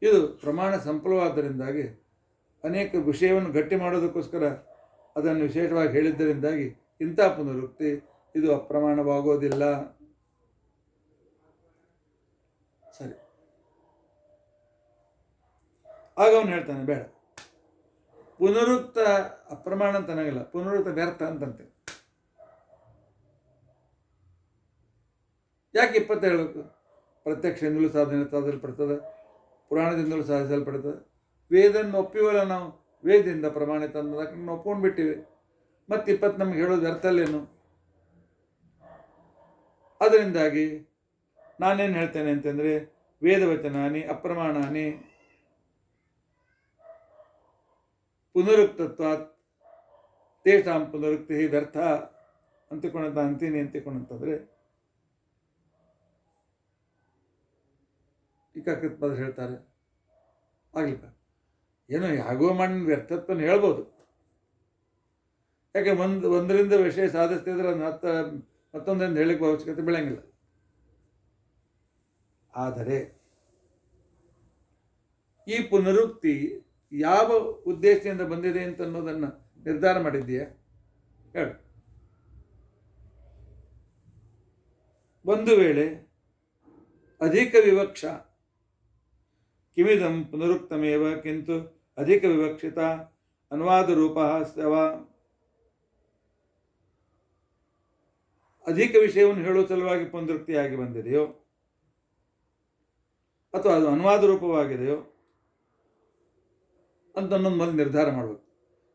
ಇದು ಪ್ರಮಾಣ ಸಂಪ್ಲವವಾದ್ದರಿಂದಾಗಿ ಅನೇಕ ವಿಷಯವನ್ನು ಗಟ್ಟಿ ಮಾಡೋದಕ್ಕೋಸ್ಕರ ಅದನ್ನು ವಿಶೇಷವಾಗಿ ಹೇಳಿದ್ದರಿಂದಾಗಿ ಇಂಥ ಪುನರುಕ್ತಿ ಇದು ಅಪ್ರಮಾಣವಾಗೋದಿಲ್ಲ. ಸರಿ, ಆಗ ಅವನು ಹೇಳ್ತಾನೆ ಬೇಡ, ಪುನರುಕ್ತ ಅಪ್ರಮಾಣ ಅಂತ ಅನ್ನಂಗಿಲ್ಲ, ಪುನರುಕ್ತ ವ್ಯರ್ಥ ಅಂತಂತೆ. ಯಾಕೆ 20 ಹೇಳಬೇಕು? ಪ್ರತ್ಯಕ್ಷದಿಂದಲೂ ಸಾಧಿಸಲ್ಪಡ್ತದೆ, ಪುರಾಣದಿಂದಲೂ ಸಾಧಿಸಲ್ಪಡ್ತದೆ. ವೇದನ್ನು ಒಪ್ಪಿವಲ್ಲ ನಾವು, ವೇದದಿಂದ ಪ್ರಮಾಣಿತ ಅನ್ನೋದಕ್ಕೆ ನಾವು ಒಪ್ಕೊಂಡು ಬಿಟ್ಟಿವಿ. ಮತ್ತು 20 ನಮ್ಗೆ ಹೇಳೋದು ವ್ಯರ್ಥಲ್ಲೇನು? ಅದರಿಂದಾಗಿ ನಾನೇನು ಹೇಳ್ತೇನೆ ಅಂತಂದರೆ ವೇದವಚನಾನಿ ಅಪ್ರಮಾಣಾನಿ ಪುನರುಕ್ತತ್ವಾತ್ ತೇಷಾಂ ಪುನರುಕ್ತಿ ವ್ಯರ್ಥ ಅಂತಿಕೊಂಡಂತ ಅಂತೀನಿ ಅಂತಿಕೊಂಡಂತಂದರೆ ಟೀಕಾಕೃತ ಪದ ಹೇಳ್ತಾರೆ, ಆಗಲಿಲ್ಲ. ಏನೋ ಯಾಗೋ ಮಾಡಿ ವ್ಯರ್ಥತ್ವನ ಹೇಳ್ಬೋದು. ಯಾಕೆ ಒಂದರಿಂದ ವಿಷಯ ಸಾಧಿಸ್ತಿದ್ರೆ ಅದನ್ನ ಮತ್ತೊಂದರಿಂದ ಹೇಳಿಕ್ಕೆ ಅವಶ್ಯಕತೆ ಬೆಳೆಯಂಗಿಲ್ಲ. ಆದರೆ ಈ ಪುನರುಕ್ತಿ ಯಾವ ಉದ್ದೇಶದಿಂದ ಬಂದಿದೆ ಅಂತ ಅನ್ನೋದನ್ನು ನಿರ್ಧಾರ ಮಾಡಿದ್ದೀಯಾ? ಹೇಳು. ಒಂದು ವೇಳೆ ಅಧಿಕ ವಿವಕ್ಷ ಕಿಮಿದಂ ಪುನರುಕ್ತಮೇವ ಕಿಂತು ಅಧಿಕ ವಿವಕ್ಷಿತ ಅನುವಾದ ರೂಪ ಸ್ಯವ, ಅಧಿಕ ವಿಷಯವನ್ನು ಹೇಳುವ ಸಲುವಾಗಿ ಪುನರುಕ್ತಿಯಾಗಿ ಬಂದಿದೆಯೋ ಅಥವಾ ಅದು ಅನುವಾದ ರೂಪವಾಗಿದೆಯೋ ಅಂತ ಅನ್ನೊಂದು ಮೊದಲು ನಿರ್ಧಾರ ಮಾಡಬೇಕು.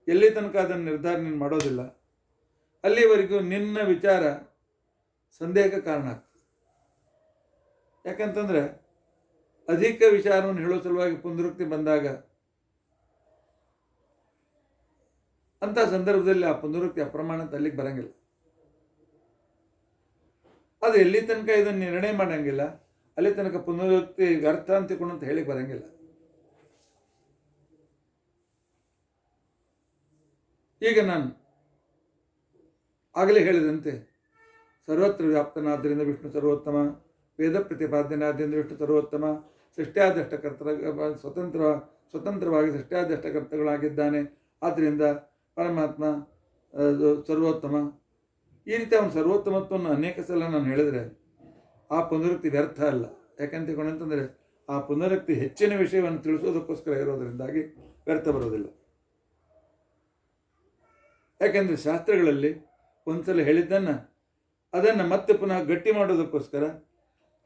ಎಲ್ಲಿ ತನಕ ಅದನ್ನು ನಿರ್ಧಾರ ನೀನು ಮಾಡೋದಿಲ್ಲ ಅಲ್ಲಿವರೆಗೂ ನಿನ್ನ ವಿಚಾರ ಸಂದೇಹಕ್ಕೆ ಕಾರಣ ಆಗ್ತದೆ. ಯಾಕಂತಂದರೆ ಅಧಿಕ ವಿಚಾರವನ್ನು ಹೇಳೋ ಸಲುವಾಗಿ ಪುನರುಕ್ತಿ ಬಂದಾಗ ಅಂಥ ಸಂದರ್ಭದಲ್ಲಿ ಆ ಪುನರುಕ್ತಿ ಅಪ್ರಮಾಣ ಅಂತ ಅಲ್ಲಿಗೆ ಬರಂಗಿಲ್ಲ. ಅದು ಎಲ್ಲಿ ತನಕ ಇದನ್ನು ನಿರ್ಣಯ ಮಾಡಂಗಿಲ್ಲ ಅಲ್ಲಿ ತನಕ ಪುನರುಕ್ತಿ ವ್ಯರ್ಥ ಅಂತ ತಿಳ್ಕೊಂಡು ಅಂತ ಹೇಳಿಕ್ಕೆ ಬರಂಗಿಲ್ಲ. ಈಗ ನಾನು ಆಗಲೇ ಹೇಳಿದಂತೆ ಸರ್ವತ್ರ ವ್ಯಾಪ್ತನಾದ್ದರಿಂದ ವಿಷ್ಣು ಸರ್ವೋತ್ತಮ, ವೇದ ಪ್ರತಿಪಾದ್ಯನಾದ್ದರಿಂದ ವಿಷ್ಣು ಸರ್ವೋತ್ತಮ, ಸೃಷ್ಟ್ಯಾದಷ್ಟಕರ್ತರ ಸ್ವತಂತ್ರವಾಗಿ ಸೃಷ್ಟ್ಯಾದಷ್ಟಕರ್ತಗಳಾಗಿದ್ದಾನೆ. ಆದ್ದರಿಂದ ಪರಮಾತ್ಮ ಸರ್ವೋತ್ತಮ. ಈ ರೀತಿ ಅವನ ಸರ್ವೋತ್ತಮತ್ವವನ್ನು ಅನೇಕ ಸಲ ನಾನು ಹೇಳಿದರೆ ಆ ಪುನರುಕ್ತಿ ವ್ಯರ್ಥ ಅಲ್ಲ. ಯಾಕಂತ ತಿಳ್ಕೊಂಡಂತಂದರೆ ಆ ಪುನರುಕ್ತಿ ಹೆಚ್ಚಿನ ವಿಷಯವನ್ನು ತಿಳಿಸೋದಕ್ಕೋಸ್ಕರ ಇರೋದರಿಂದಾಗಿ ವ್ಯರ್ಥ ಬರೋದಿಲ್ಲ. ಯಾಕೆಂದರೆ ಶಾಸ್ತ್ರಗಳಲ್ಲಿ ಒಂದ್ಸಲ ಹೇಳಿದ್ದನ್ನು ಅದನ್ನು ಮತ್ತೆ ಪುನಃ ಗಟ್ಟಿ ಮಾಡೋದಕ್ಕೋಸ್ಕರ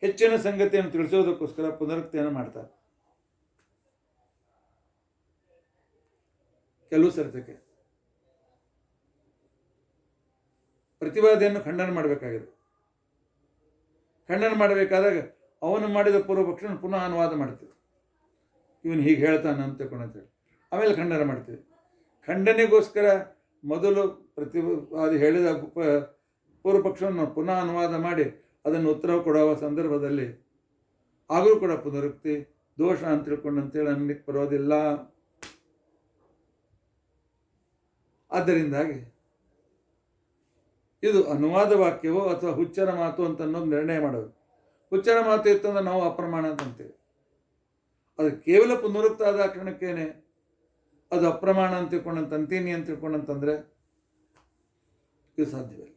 ಹೆಚ್ಚಿನ ಸಂಗತಿಯನ್ನು ತಿಳಿಸೋದಕ್ಕೋಸ್ಕರ ಪುನರುಕ್ತಿಯನ್ನು ಮಾಡ್ತಾರೆ. ಕೆಲವು ಸರತಕ್ಕೆ ಪ್ರತಿವಾದಿಯನ್ನು ಖಂಡನ ಮಾಡಬೇಕಾಗಿದೆ. ಖಂಡನ ಮಾಡಬೇಕಾದಾಗ ಅವನು ಮಾಡಿದ ಪೂರ್ವಪಕ್ಷನ ಪುನಃ ಅನುವಾದ ಮಾಡ್ತೀವಿ, ಇವನು ಹೀಗೆ ಹೇಳ್ತಾನೆ ಅಂತ ತಿಳ್ಕೊಂಡಂತೇಳಿ ಆಮೇಲೆ ಖಂಡನ ಮಾಡ್ತೀವಿ. ಖಂಡನೆಗೋಸ್ಕರ ಮೊದಲು ಪ್ರತಿವಾದಿ ಹೇಳಿದ ಪೂರ್ವಪಕ್ಷವನ್ನು ಪುನಃ ಅನುವಾದ ಮಾಡಿ ಅದನ್ನು ಉತ್ತರ ಕೊಡುವ ಸಂದರ್ಭದಲ್ಲಿ ಆಗಲೂ ಕೂಡ ಪುನರುಕ್ತಿ ದೋಷ ಅಂತ ತಿಳ್ಕೊಂಡಂತೇಳಿ ಅನ್ನಲಿಕ್ಕೆ ಬರೋದಿಲ್ಲ. ಆದ್ದರಿಂದಾಗಿ ಇದು ಅನುವಾದ ವಾಕ್ಯವೋ ಅಥವಾ ಹುಚ್ಚರ ಮಾತು ಅಂತ ಅನ್ನೋದು ನಿರ್ಣಯ ಮಾಡೋದು. ಹುಚ್ಚರ ಮಾತು ಇತ್ತಂದ್ರೆ ನಾವು ಅಪ್ರಮಾಣ ಅಂತಂತೇವೆ. ಅದು ಕೇವಲ ಪುನರುಕ್ತ ಆದ ಕಾರಣಕ್ಕೇನೆ ಅದು ಅಪ್ರಮಾಣ ಅಂತ ತಿಳ್ಕೊಂಡಂತ ಅಂತೀನಿ ಅಂತ ತಿಳ್ಕೊಂಡಂತಂದರೆ ಇದು ಸಾಧ್ಯವಿಲ್ಲ.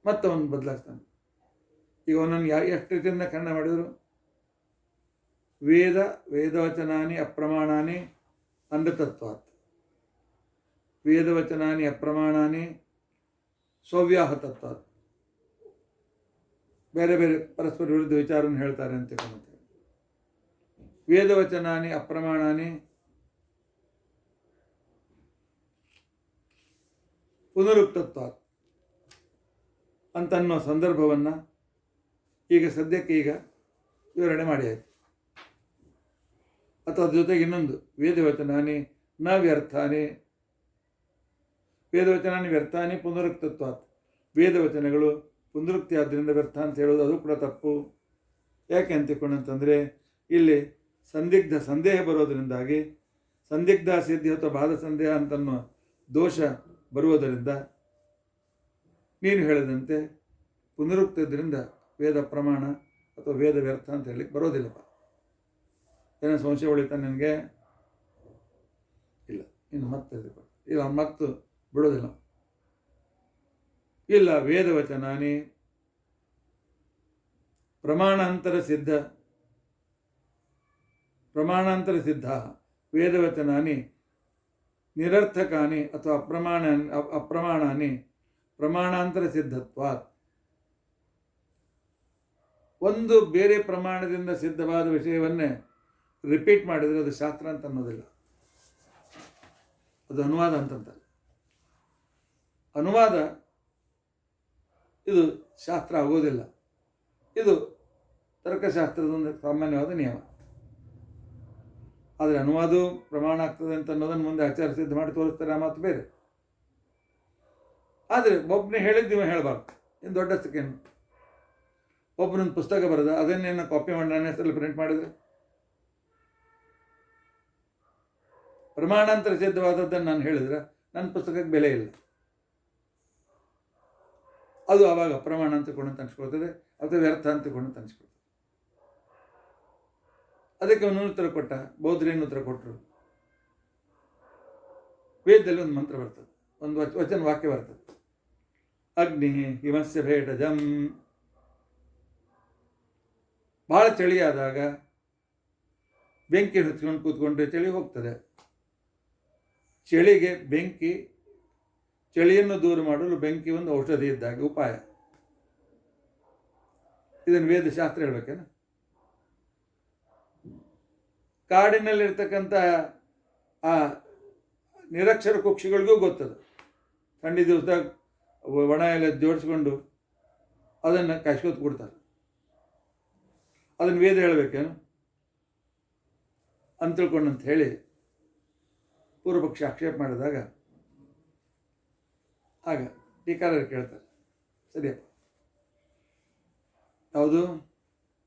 ಮತ್ತೆ ಅವನು ಬದಲಾಯಿಸ್ತಾನೆ. ಈಗ ಅವನನ್ನು ಎಷ್ಟು ರೀತಿಯಿಂದ ಖಂಡನೆ ಮಾಡಿದರು? ವೇದವಚನಾನಿ ಅಪ್ರಮಾಣಾನಿ ಅಂಧತತ್ವಾತ್, ವೇದವಚನಾನಿ ಅಪ್ರಮಾಣಾನಿ ಸ್ವವ್ಯಾಹತತ್ವಾತ್. ಬೇರೆ ಬೇರೆ ಪರಸ್ಪರ ವಿರುದ್ಧ ವಿಚಾರವನ್ನು ಹೇಳ್ತಾರೆ ಅಂತ ತಿಳ್ಕೊಂಡ್ರೆ ವೇದವಚನಾನಿ ಅಪ್ರಮಾಣಾನಿ ಪುನರುಕ್ತತ್ವಾತ್ ಅಂತನ್ನೋ ಸಂದರ್ಭವನ್ನು ಈಗ ಸದ್ಯಕ್ಕೆ ವಿವರಣೆ ಮಾಡಿ ಆಯಿತು. ಅಥವಾ ಅದ್ರ ಜೊತೆಗೆ ಇನ್ನೊಂದು ವೇದವಚನಾನಿ ನ ವ್ಯರ್ಥಾನಿ, ವೇದವಚನಾನಿ ವ್ಯರ್ಥಾನಿ ಪುನರುಕ್ತತ್ವಾತ್, ವೇದವಚನಗಳು ಪುನರುಕ್ತಿ ಆದ್ದರಿಂದ ವ್ಯರ್ಥ ಅಂತ ಹೇಳೋದು ಅದು ಕೂಡ ತಪ್ಪು. ಯಾಕೆ ಅಂತ ತಿಳ್ಕೊಂಡಂತಂದರೆ ಇಲ್ಲಿ ಸಂದೇಹ ಬರೋದರಿಂದಾಗಿ ಸಂದಿಗ್ಧ ಸಿದ್ಧಿ ಅಥವಾ ಬಾಧ ಸಂದೇಹ ಅಂತನ್ನೋ ದೋಷ ಬರುವುದರಿಂದ ನೀನು ಹೇಳಿದಂತೆ ಪುನರುಕ್ತದ್ರಿಂದ ವೇದ ಪ್ರಮಾಣ ಅಥವಾ ವೇದ ವ್ಯರ್ಥ ಅಂತ ಹೇಳಲಿಕ್ಕೆ ಬರೋದಿಲ್ಲಪ್ಪ. ಏನೋ ಸಂಶಯ ಉಳಿತಾ ನನಗೆ? ಇಲ್ಲ, ಇನ್ನು ಮತ್ತೆ ಇಲ್ಲ, ಮತ್ತು ಬಿಡೋದಿಲ್ಲ. ಇಲ್ಲ, ವೇದವಚನಾನಿ ಪ್ರಮಾಣಾಂತರ ಸಿದ್ಧ ವೇದವಚನಾನಿ ನಿರರ್ಥಕಾನಿ ಅಥವಾ ಅಪ್ರಮಾಣಾನಿ ಪ್ರಮಾಣಾಂತರ ಸಿದ್ಧತ್ವಾತ್. ಒಂದು ಬೇರೆ ಪ್ರಮಾಣದಿಂದ ಸಿದ್ಧವಾದ ವಿಷಯವನ್ನೇ ರಿಪೀಟ್ ಮಾಡಿದರೆ ಅದು ಶಾಸ್ತ್ರ ಅಂತ ಅನ್ನೋದಿಲ್ಲ, ಅದು ಅನುವಾದ ಅಂತಂತಾರೆ. ಅನುವಾದ ಇದು ಶಾಸ್ತ್ರ ಆಗೋದಿಲ್ಲ. ಇದು ತರ್ಕಶಾಸ್ತ್ರದ ಒಂದು ಸಾಮಾನ್ಯವಾದ ನಿಯಮ. ಆದರೆ ಅನುವಾದವು ಪ್ರಮಾಣ ಆಗ್ತದೆ ಅಂತ ಅನ್ನೋದನ್ನು ಮುಂದೆ ಆಚಾರ ಸಿದ್ಧ ಮಾಡಿ ತೋರಿಸ್ತಾರೆ, ಆ ಮಾತು ಬೇರೆ. ಆದರೆ ಒಬ್ಬನೇ ಹೇಳಿದ್ದೀವ ಹೇಳಬಾರ್ದು. ಇನ್ನು ದೊಡ್ಡಷ್ಟಕ್ಕೇನು. ಒಬ್ಬನೊಂದು ಪುಸ್ತಕ ಬರೆದ, ಅದನ್ನೇನು ಕಾಪಿ ಮಾಡಿ ನನ್ನ ಹೆಸರಲ್ಲಿ ಪ್ರಿಂಟ್ ಮಾಡಿದರೆ? ಪ್ರಮಾಣಾಂತರ ಸಿದ್ಧವಾದದ್ದನ್ನು ನಾನು ಹೇಳಿದ್ರೆ ನನ್ನ ಪುಸ್ತಕಕ್ಕೆ ಬೆಲೆ ಇಲ್ಲ. ಅದು ಆವಾಗ ಅಪ್ರಮಾಣ ಅಂತಕೊಂಡು ಅನಿಸ್ಕೊಳ್ತದೆ, ಅಥವಾ ವ್ಯರ್ಥ ಅಂತಕೊಂಡು ಅನಿಸ್ಕೊಳ್ತದೆ. ಅದಕ್ಕೆ ಅವನು ಉತ್ತರ ಕೊಟ್ಟ. ಬೌದ್ಧರೇನು ಉತ್ತರ ಕೊಟ್ಟರು? ವೇದದಲ್ಲಿ ಒಂದು ಮಂತ್ರ ಬರ್ತದೆ, ಒಂದು ವಚನ ವಾಕ್ಯ ಬರ್ತದೆ. ಅಗ್ನಿ ಹಿಮಸ್ಯ ಭೇಟಜಂ. ಬಹಳ ಚಳಿಯಾದಾಗ ಬೆಂಕಿ ಹಚ್ಕೊಂಡು ಕೂತ್ಕೊಂಡ್ರೆ ಚಳಿ ಹೋಗ್ತದೆ. ಚಳಿಗೆ ಬೆಂಕಿ, ಚಳಿಯನ್ನು ದೂರ ಮಾಡಲು ಬೆಂಕಿ ಒಂದು ಔಷಧಿ ಇದ್ದಾಗ, ಉಪಾಯ. ಇದನ್ನು ವೇದಶಾಸ್ತ್ರ ಹೇಳ್ಬೇಕೇನ? ಕಾಡಿನಲ್ಲಿರ್ತಕ್ಕಂಥ ಆ ನಿರಕ್ಷರ ಕುಕ್ಷಿಗಳಿಗೂ ಗೊತ್ತದು. ಥಂಡಿ ದಿವಸದಾಗ ಒಣ ಎಲ್ಲ ಜೋಡಿಸ್ಕೊಂಡು ಅದನ್ನು ಕಾಯ್ಸ್ಕೊತ ಕೊಡ್ತಾರೆ. ಅದನ್ನು ವೇದ ಹೇಳಬೇಕೇನು ಅಂತ ತಿಳ್ಕೊಂಡಂತ ಹೇಳಿ ಪೂರ್ವಪಕ್ಷ ಆಕ್ಷೇಪ ಮಾಡಿದಾಗ ಆಗ ಟೀಕಾರರು ಕೇಳ್ತಾರೆ, ಸರಿಯಪ್ಪ, ಯಾವುದು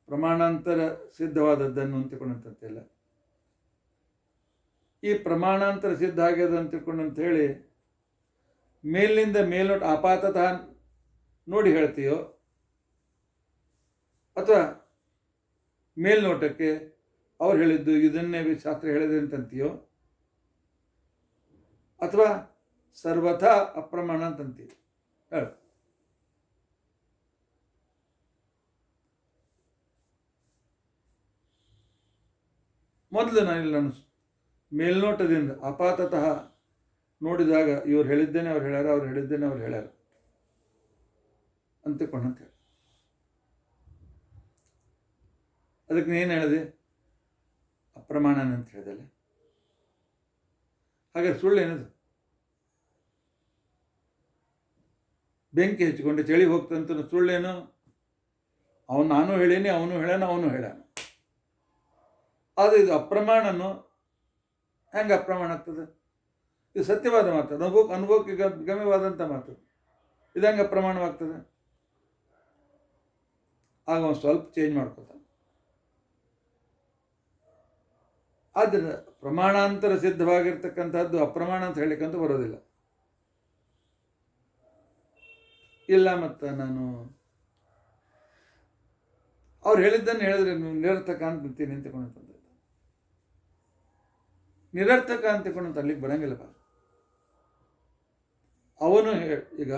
ಪ್ರಮಾಣಾಂತರ ಸಿದ್ಧವಾದದ್ದನ್ನು ಅಂತ ತಿಳ್ಕೊಂಡಂತಿಲ್ಲ. ಈ ಪ್ರಮಾಣಾಂತರ ಸಿದ್ಧ ಆಗ್ಯದ ಅಂತ ತಿಳ್ಕೊಂಡಂತ ಹೇಳಿ ಮೇಲಿನಿಂದ ಮೇಲ್ನೋಟ ಆಪಾತತಃ ನೋಡಿ ಹೇಳ್ತೀಯೋ, ಅಥವಾ ಮೇಲ್ನೋಟಕ್ಕೆ ಅವ್ರು ಹೇಳಿದ್ದು ಇದನ್ನೇ ಶಾಸ್ತ್ರ ಹೇಳಿದೆ ಅಂತಂತೀಯೋ, ಅಥವಾ ಸರ್ವಥಾ ಅಪ್ರಮಾಣ ಅಂತಂತೀಯ? ಹೇಳು. ಮೊದಲು ನಾನು ಮೇಲ್ನೋಟದಿಂದ ಆಪಾತತಃ ನೋಡಿದಾಗ ಇವ್ರು ಹೇಳಿದ್ದೇನೆ ಅವ್ರು ಹೇಳ್ಯಾರ, ಅವ್ರು ಹೇಳಿದ್ದೇನೆ ಅವ್ರು ಹೇಳ್ಯಾರ ಅಂತಕೊಂಡಂತ ಹೇಳಿ. ಅದಕ್ಕೆ ನೀನು ಹೇಳಿದೆ ಅಪ್ರಮಾಣ ಅಂತ ಹೇಳಿದಲ್ಲ. ಹಾಗಾದ್ರೆ ಸುಳ್ಳು ಏನದು? ಬೆಂಕಿ ಹಚ್ಚಿಕೊಂಡು ಚಳಿ ಹೋಗ್ತಂತ ಸುಳ್ಳೇನು? ನಾನು ಹೇಳೀನಿ, ಅವನು ಹೇಳ್ಯಾನ, ಅವನು ಹೇಳ್ಯಾನ. ಆದರೆ ಇದು ಅಪ್ರಮಾಣನು ಹೆಂಗೆ ಅಪ್ರಮಾಣ ಆಗ್ತದೆ? ಇದು ಸತ್ಯವಾದ ಮಾತು, ಅನುಭವಕ್ಕೆ ಗಮ್ಯವಾದಂಥ ಮಾತು. ಇದು ಹೆಂಗೆ ಅಪ್ರಮಾಣವಾಗ್ತದೆ? ಆಗ ಒಂದು ಸ್ವಲ್ಪ ಚೇಂಜ್ ಮಾಡ್ಕೋತಾನೆ. ಆದರೆ ಪ್ರಮಾಣಾಂತರ ಸಿದ್ಧವಾಗಿರ್ತಕ್ಕಂಥದ್ದು ಅಪ್ರಮಾಣ ಅಂತ ಹೇಳಲಿಕ್ಕಂತೂ ಬರೋದಿಲ್ಲ. ಇಲ್ಲ, ಮತ್ತು ನಾನು ಅವ್ರು ಹೇಳಿದ್ದನ್ನು ಹೇಳಿದ್ರೆ ನಿರರ್ಥಕ ಅಂತೀನಿ ಅಂತಕೊಂಡಂತಂದ. ನಿರರ್ಥಕ ಅಂತಕೊಂಡಂತ ಅಲ್ಲಿಗೆ ಬರಂಗಿಲ್ಲಪ್ಪ. ಅವನು ಈಗ